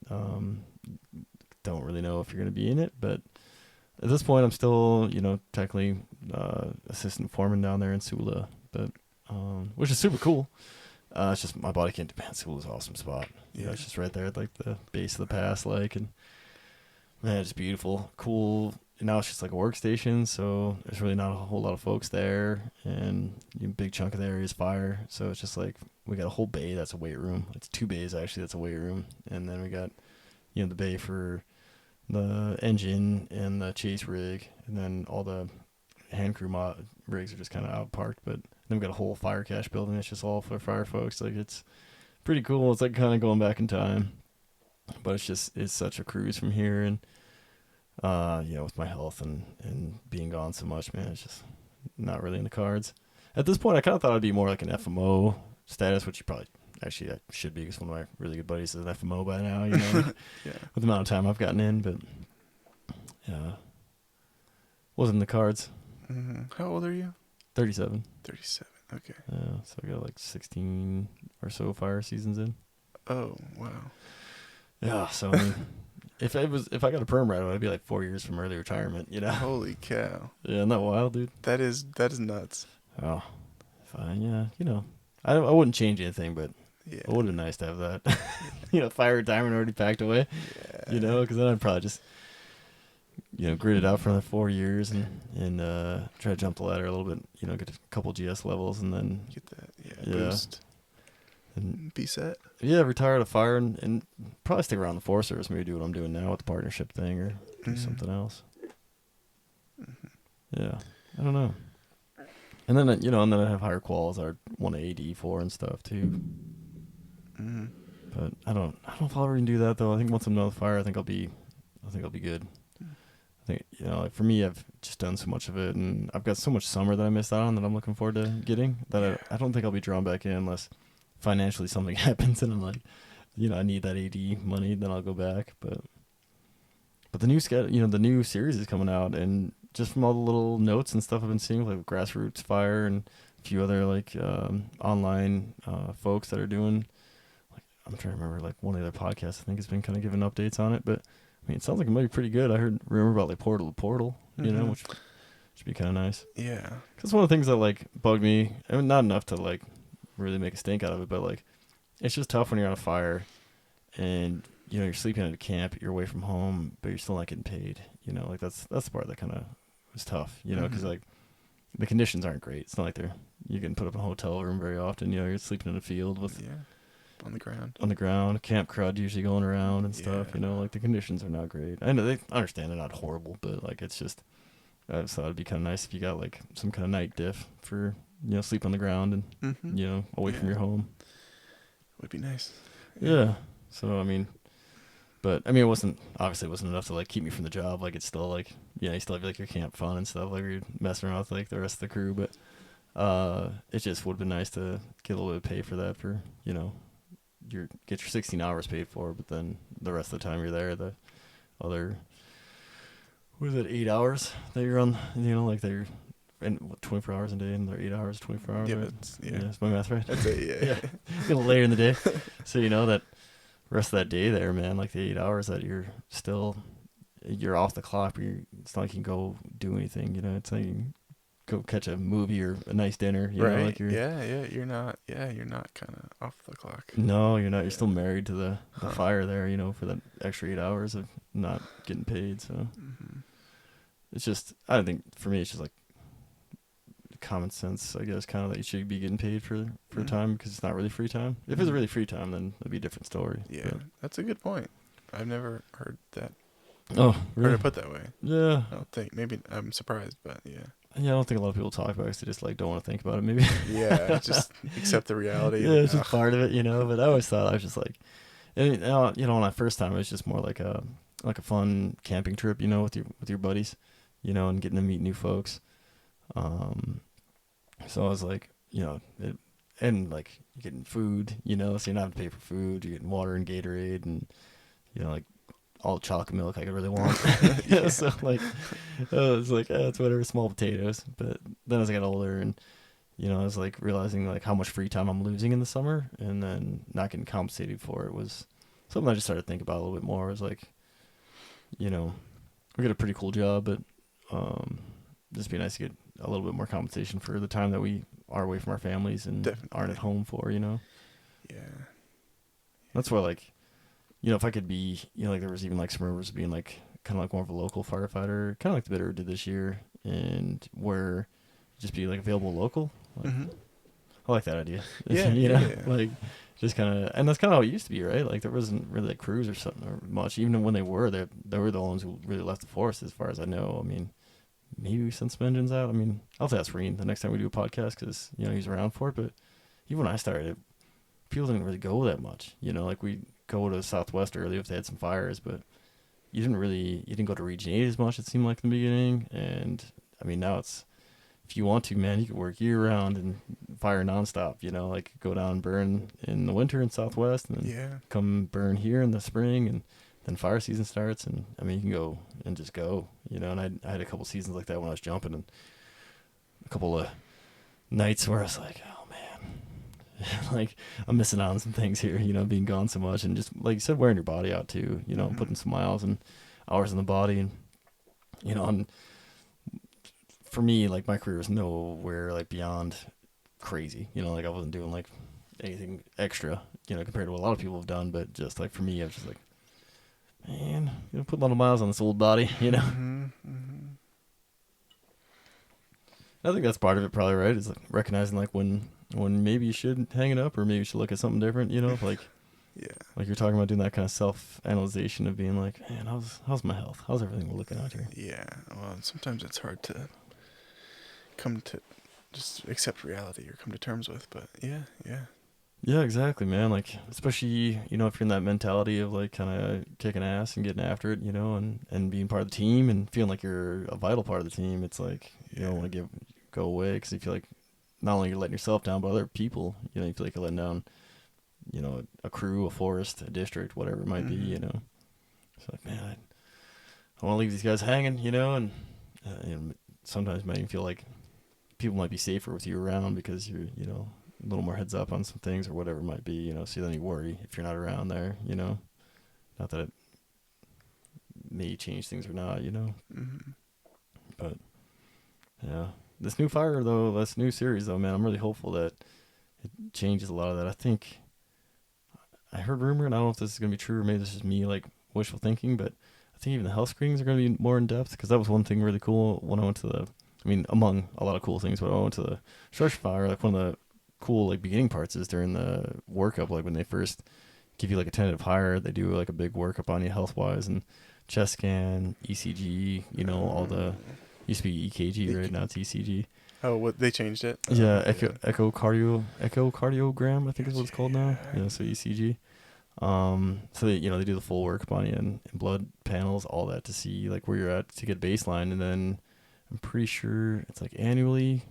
Don't really know if you're gonna be in it, but at this point, I'm still, you know, technically assistant foreman down there in Sula, but which is super cool. It's just my body can't demand. Sula's an awesome spot. Yeah, you know, it's just right there at like the base of the pass, like, and man, it's beautiful, cool. And now it's just like a workstation, so there's really not a whole lot of folks there, and a big chunk of the area is fire. So it's just like we got a whole bay that's a weight room. It's 2 bays actually. That's a weight room, and then we got, you know, the bay for the engine and the chase rig, and then all the hand crew rigs are just kind of out parked. But then we got a whole fire cache building. It's just all for fire folks. Like, it's pretty cool. It's like kind of going back in time, but it's such a cruise from here. And with my health and being gone so much, man, it's just not really in the cards. At this point, I kind of thought I'd be more like an FMO status, which you probably actually I should be, because one of my really good buddies is an FMO by now, Yeah. with the amount of time I've gotten in, but yeah, wasn't in the cards. Mm-hmm. How old are you? 37. 37. Okay. Yeah, so I got like 16 or so fire seasons in. Oh, wow. Yeah, so I mean, if I got a perm right away, I'd be like 4 years from early retirement, Holy cow. Yeah, isn't that wild, dude? That is nuts. Oh, fine, yeah, I wouldn't change anything, but Yeah. it would have been nice to have that, fire retirement already packed away, Yeah. because then I'd probably just, grit it out for another 4 years and try to jump the ladder a little bit, get a couple GS levels and then Get that, boost. And be set. Yeah, retire out of fire and probably stick around the Forest Service, maybe do what I'm doing now with the partnership thing or do something else. Mm-hmm. Yeah, I don't know. And then, and then I have higher quals I'd want to AD for and stuff too. Mm-hmm. But I don't know if I'll ever even do that though. I think once I'm done with fire, I think I'll be good. I think, like for me, I've just done so much of it, and I've got so much summer that I missed out on that I'm looking forward to getting that I don't think I'll be drawn back in unless financially something happens and I'm like, I need that AD money, then I'll go back. But the new the new series is coming out, and just from all the little notes and stuff I've been seeing, like Grassroots Fire and a few other like online folks that are doing, like, I'm trying to remember, like one of the other podcasts I think has been kind of giving updates on it, but I mean, it sounds like it might be pretty good. I remember about like Portal to Portal, which should be kind of nice. Yeah. Because one of the things that like bugged me, I mean, not enough to like really make a stink out of it, but like it's just tough when you're on a fire and you're sleeping at a camp, you're away from home, but you're still not getting paid. Like that's the part that kind of was tough. Because like the conditions aren't great. It's not like you can put up in a hotel room very often. You're sleeping in a field with on the ground, camp crud usually going around and stuff. Yeah. Like the conditions are not great. I know I understand they're not horrible, but like it's just I just thought it'd be kind of nice if you got like some kind of night diff for sleep on the ground and away from your home. Would be nice. Yeah. So I mean, it wasn't enough to like keep me from the job. Like it's still like you still have like your camp fun and stuff. Like you're messing around with like the rest of the crew, but it just would have been nice to get a little bit of pay for that for get your 16 hours paid for, but then the rest of the time you're there, the other 8 hours that you're on, like they're in 24 hours a day and they're 8 hours 24 hours, right? Is my math right? That's it. Yeah. A little later in the day, so that rest of that day there, man, like the 8 hours that you're off the clock, but it's not like you can go do anything, it's like you can go catch a movie or a nice dinner, right. Like you're you're not kind of off the clock. No, you're not. You're still married to the fire there, for that extra 8 hours of not getting paid. So it's just, I think for me, it's just like common sense, I guess, kind of that you should be getting paid for time, because it's not really free time. If it's really free time, then it'd be a different story. Yeah, that's a good point. I've never heard that. Oh, really? Heard it put that way. Yeah. I don't think. Maybe I'm surprised, but yeah. Yeah, I don't think a lot of people talk about it because they just like don't want to think about it. Maybe. Yeah, just accept the reality. Yeah, it's just part of it, But I always thought I was just like, when I first time it was just more like a fun camping trip, with your buddies, and getting to meet new folks. So I was like, and like you're getting food, so you're not having to pay for food. You're getting water and Gatorade and like all the chocolate milk I could really want. Yeah. So like, I was like, it's whatever, small potatoes. But then as I got older and, I was like realizing like how much free time I'm losing in the summer, and then not getting compensated for it was something I just started to think about a little bit more. It was like, we get a pretty cool job, but just be nice to get a little bit more compensation for the time that we are away from our families and aren't at home for, Yeah. That's why, like, if I could be, like there was even like some rumors being like kind of like more of a local firefighter, kind of like the Bitterroot did this year, and where just be like available local. Like, I like that idea. Yeah. Like Just kind of, and that's kind of how it used to be, right? Like there wasn't really like crews or something or much. Even when they were the ones who really left the forest, as far as I know. I mean, maybe we sent some engines out. I mean, I'll have to ask Reen the next time we do a podcast because he's around for it. But even when I started, people didn't really go that much. Like we go to Southwest early if they had some fires, but you didn't go to Region 8 as much. It seemed like in the beginning, and I mean now it's. If you want to, man, you can work year round and fire nonstop. Like go down and burn in the winter in Southwest, and then come burn here in the spring, and then fire season starts. And I mean, you can go and just go. And I had a couple seasons like that when I was jumping, and a couple of nights where I was like, oh man, like I'm missing out on some things here. Being gone so much, and just like you said, wearing your body out too. Putting some miles and hours in the body, and and for me, like my career was nowhere like beyond crazy. Like I wasn't doing like anything extra, compared to what a lot of people have done. But just like for me, I was just like, man, put a lot of miles on this old body, Mm-hmm, mm-hmm. I think that's part of it, probably, right? Is like recognizing like when maybe you should hang it up, or maybe you should look at something different. If like Yeah. like you're talking about doing that kind of self-analyzation of being like, man, how's my health? How's everything we're looking at here? Yeah. Well, sometimes it's hard to come to just accept reality or come to terms with, but yeah. Yeah, exactly, man. Like, especially, if you're in that mentality of like kind of kicking ass and getting after it, and being part of the team and feeling like you're a vital part of the team. It's like you don't want to go away because you feel like not only you're letting yourself down, but other people, you feel like you're letting down, a crew, a forest, a district, whatever it might be, So like, man, I want to leave these guys hanging, and sometimes it might even feel like people might be safer with you around because you're, a little more heads up on some things or whatever it might be, so then you worry if you're not around there, not that it may change things or not, Mm-hmm. but yeah, this new series though, man, I'm really hopeful that it changes a lot of that. I think I heard rumor, and I don't know if this is going to be true or maybe this is me like wishful thinking, but I think even the health screenings are going to be more in depth because that was one thing really cool when I went to among a lot of cool things, but I went to the structure fire, like one of the cool like beginning parts is during the workup, like when they first give you like a tentative hire, they do like a big workup on you health wise and chest scan, ECG, all the used to be EKG, right now it's ECG. Oh, what they changed it? Yeah, echocardiogram, I think is what it's called now. Yeah, so ECG. So they they do the full workup on you and blood panels, all that to see like where you're at to get baseline, and then I'm pretty sure it's like annually.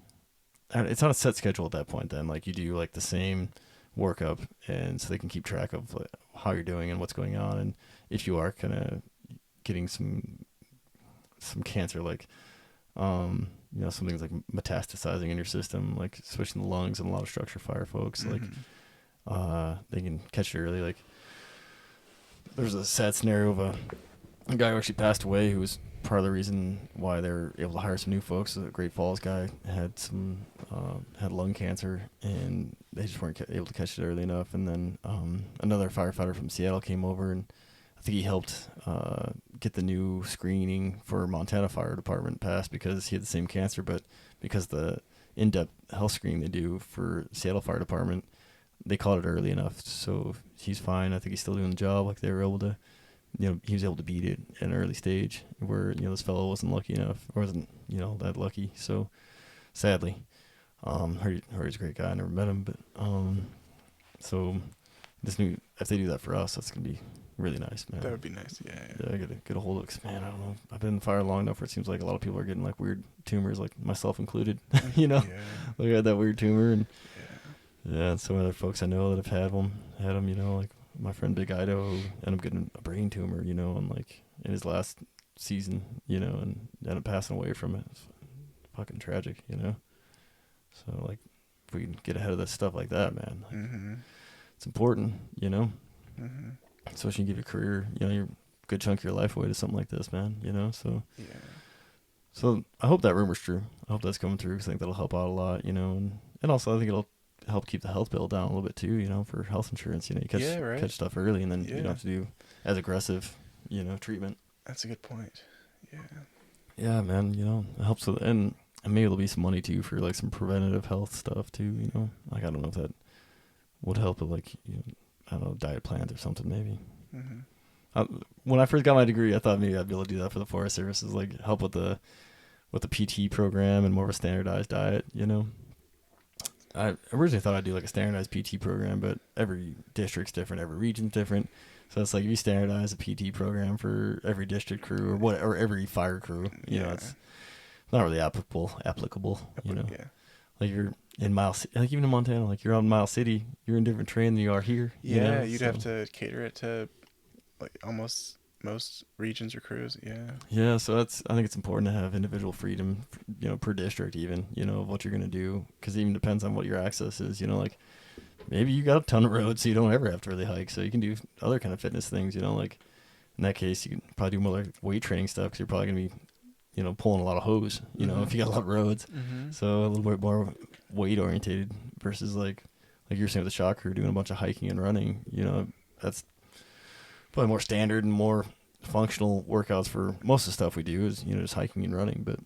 It's not a set schedule at that point. Then like you do like the same workup, and so they can keep track of like, how you're doing and what's going on, and if you are kind of getting some cancer, like some things like metastasizing in your system, like especially in the lungs, and a lot of structure fire folks, Mm-hmm. like they can catch it early. Like there's a sad scenario of a guy who actually passed away who was part of the reason why they were able to hire some new folks. A Great Falls guy had had lung cancer, and they just weren't able to catch it early enough. And then another firefighter from Seattle came over, and I think he helped get the new screening for Montana Fire Department passed because he had the same cancer, but because the in-depth health screening they do for Seattle Fire Department, they caught it early enough. So he's fine. I think he's still doing the job. Like they were able to, he was able to beat it at an early stage where, this fellow wasn't lucky enough, or wasn't, that lucky. So sadly, heard he's a great guy. I never met him, but, so if they do that for us, that's going to be really nice, man. That would be nice. Yeah. I gotta get a hold of it, 'cause, man, I don't know. I've been in the fire long enough where it seems like a lot of people are getting like weird tumors, like myself included, Yeah. Like I had that weird tumor, and Yeah. and some other folks I know that have had them, like my friend Big Ido, who ended up getting a brain tumor, and like in his last season, and ended up passing away from it. It's fucking tragic, So like, if we can get ahead of that stuff like that, man, like, Mm-hmm. it's important, Mm-hmm. especially you give your career, your good chunk of your life away to something like this, man, so. Yeah. So I hope that rumor's true. I hope that's coming through, because I think that'll help out a lot, and also I think it'll help keep the health bill down a little bit too, for health insurance. You catch stuff early, and then you don't have to do as aggressive, treatment. That's a good point. Yeah. Yeah, man, it helps with, and maybe there'll be some money too for like some preventative health stuff too, like I don't know if that would help with like, I don't know, diet plans or something maybe. Mm-hmm. When I first got my degree, I thought maybe I'd be able to do that for the Forest Services, like help with the PT program and more of a standardized diet. I originally thought I'd do like a standardized PT program, but every district's different, every region's different. So it's like if you standardize a PT program for every district crew or every fire crew, it's not really applicable. Yeah. Like you're in like even in Montana, like you're out in Miles City, you're in different terrain than you are here. Yeah, you'd have to cater it to like almost most regions or crews. Yeah. Yeah, so I think it's important to have individual freedom, per district even, of what you're going to do. Because it even depends on what your access is, like maybe you got a ton of roads so you don't ever have to really hike. So you can do other kind of fitness things, like in that case, you can probably do more like weight training stuff because you're probably going to be, pulling a lot of hose, if you got a lot of roads. Mm-hmm. So a little bit more weight orientated versus like you're saying with the shot crew doing a bunch of hiking and running, that's probably more standard and more functional workouts for most of the stuff we do is, just hiking and running. But,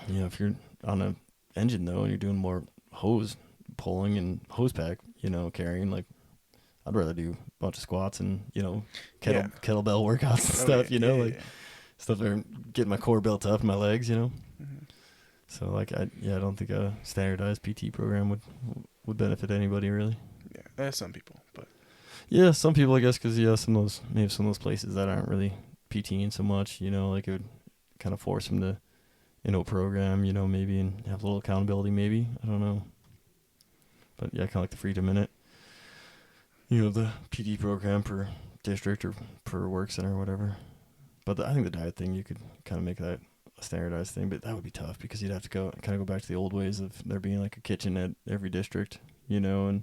if you're on a engine though, and you're doing more hose pulling and hose pack, carrying, like I'd rather do a bunch of squats and, kettlebell workouts and stuff, stuff that are getting my core built up in my legs, Mm-hmm. So like, I don't think a standardized PT program would benefit anybody really. Yeah. There's some people, but. Yeah, some people, I guess, because some of those places that aren't really PTing so much, like it would kind of force them to, program, maybe, and have a little accountability, maybe. I don't know. But yeah, kind of like the freedom in it. The PT program per district or per work center or whatever. But I think the diet thing, you could kind of make that a standardized thing, but that would be tough because you'd have to go back to the old ways of there being like a kitchen at every district, and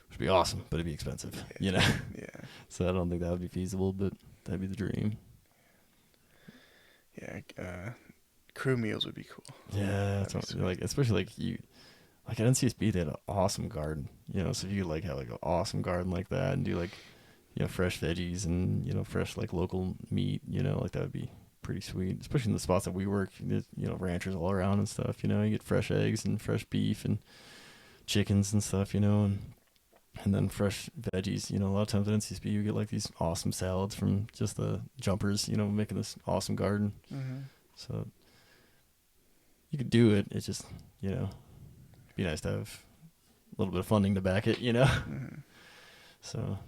which would be awesome, but it'd be expensive, Yeah. So I don't think that would be feasible, but that'd be the dream. Yeah, crew meals would be cool. Yeah, that's what, like, especially like like at NCSB they had an awesome garden, so if you like have like an awesome garden like that and do like, fresh veggies and fresh like local meat, like that would be pretty sweet, especially in the spots that we work. There's, ranchers all around and stuff. You get fresh eggs and fresh beef and chickens and stuff, and then fresh veggies. A lot of times at NCSB you get like these awesome salads from just the jumpers, making this awesome garden. Mm-hmm. So you could do it. It's just, it'd be nice to have a little bit of funding to back it, Mm-hmm. So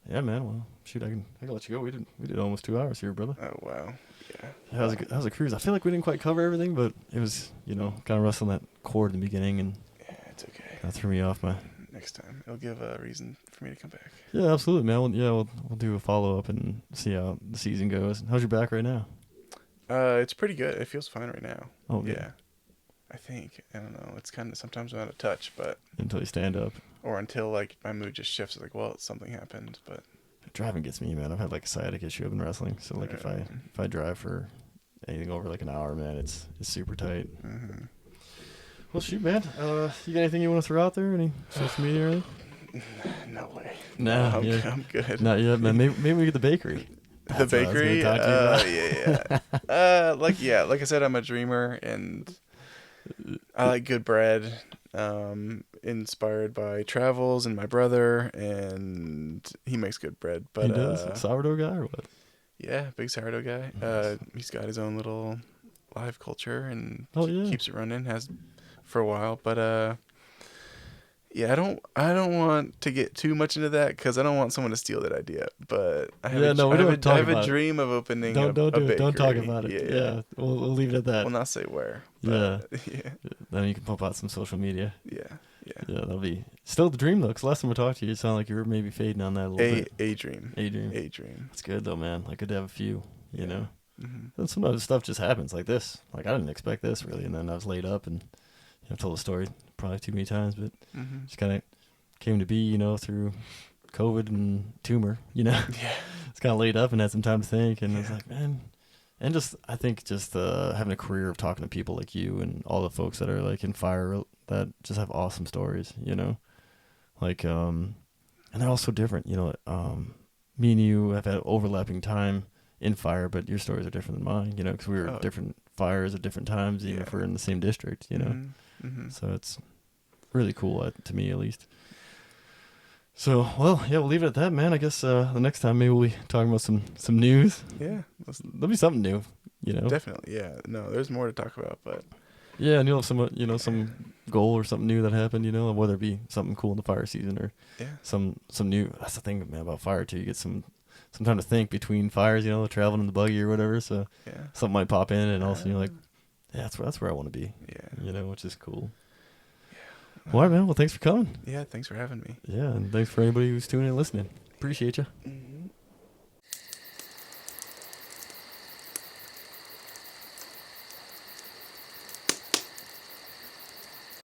yeah, man. Well, shoot, I can let you go. We did almost 2 hours here, brother. Oh wow. Yeah. That was a cruise. I feel like we didn't quite cover everything, but it was, kind of wrestling that chord in the beginning, and yeah, it's okay. that threw me off my. Next time, it'll give a reason for me to come back. Yeah, absolutely, man. We'll do a follow up and see how the season goes. How's your back right now? It's pretty good. It feels fine right now. Oh yeah. I think, I don't know. It's kind of sometimes out of touch, but until you stand up, or until like my mood just shifts. Like, well, something happened, but driving gets me, man. I've had like a sciatic issue up in wrestling, so like if I drive for anything over like an hour, man, it's super tight. Mm-hmm. Well, shoot, man. You got anything you want to throw out there? Any social media or anything? No way. No, I'm good. Not yet, man. Maybe we get the bakery. The bakery? Yeah. Like I said, I'm a dreamer, and I like good bread. Inspired by travels and my brother, and he makes good bread. But he does? Sourdough guy or what? Yeah, big sourdough guy. Nice. He's got his own little live culture and keeps it running. Has for a while, but I don't want to get too much into that because I don't want someone to steal that idea. But I have a dream of opening a bakery. Don't talk about it. Yeah. We'll leave it at that. We'll not say where. But, yeah. Then you can pump out some social media. Yeah. That'll be still the dream though. Because last time we talked to you, it sounded like you were maybe fading on that a little bit. A dream. That's good though, man. Like good to have a few. You know. Mm-hmm. And sometimes stuff just happens like this. Like I didn't expect this really, and then I was laid up, and I've told the story probably too many times, but just kind of came to be, through COVID and tumor. Yeah. It's kind of laid up and had some time to think, and it's like, man. And just, I think just having a career of talking to people like you and all the folks that are like in fire that just have awesome stories, like, and they're all so different, me and you have had overlapping time in fire, but your stories are different than mine, because we were at different fires at different times, even if we're in the same district, Mm-hmm. So it's really cool to me, at least. So, well, yeah, we'll leave it at that, man. I guess the next time maybe we'll be talking about some news. Yeah, There'll be something new, you know. definitely. Yeah, no, there's more to talk about, but Yeah, and you'll have some, some goal or something new that happened, whether it be something cool in the fire season or yeah, some new. That's the thing, man, about fire too. You get some time to think between fires, traveling in the buggy or whatever. So yeah, something might pop in, and also you're like, yeah, that's where I want to be. yeah. Which is cool. All right, man. Well, thanks for coming. Yeah, thanks for having me. Yeah, and thanks for anybody who's tuning in and listening. Appreciate you. Mm.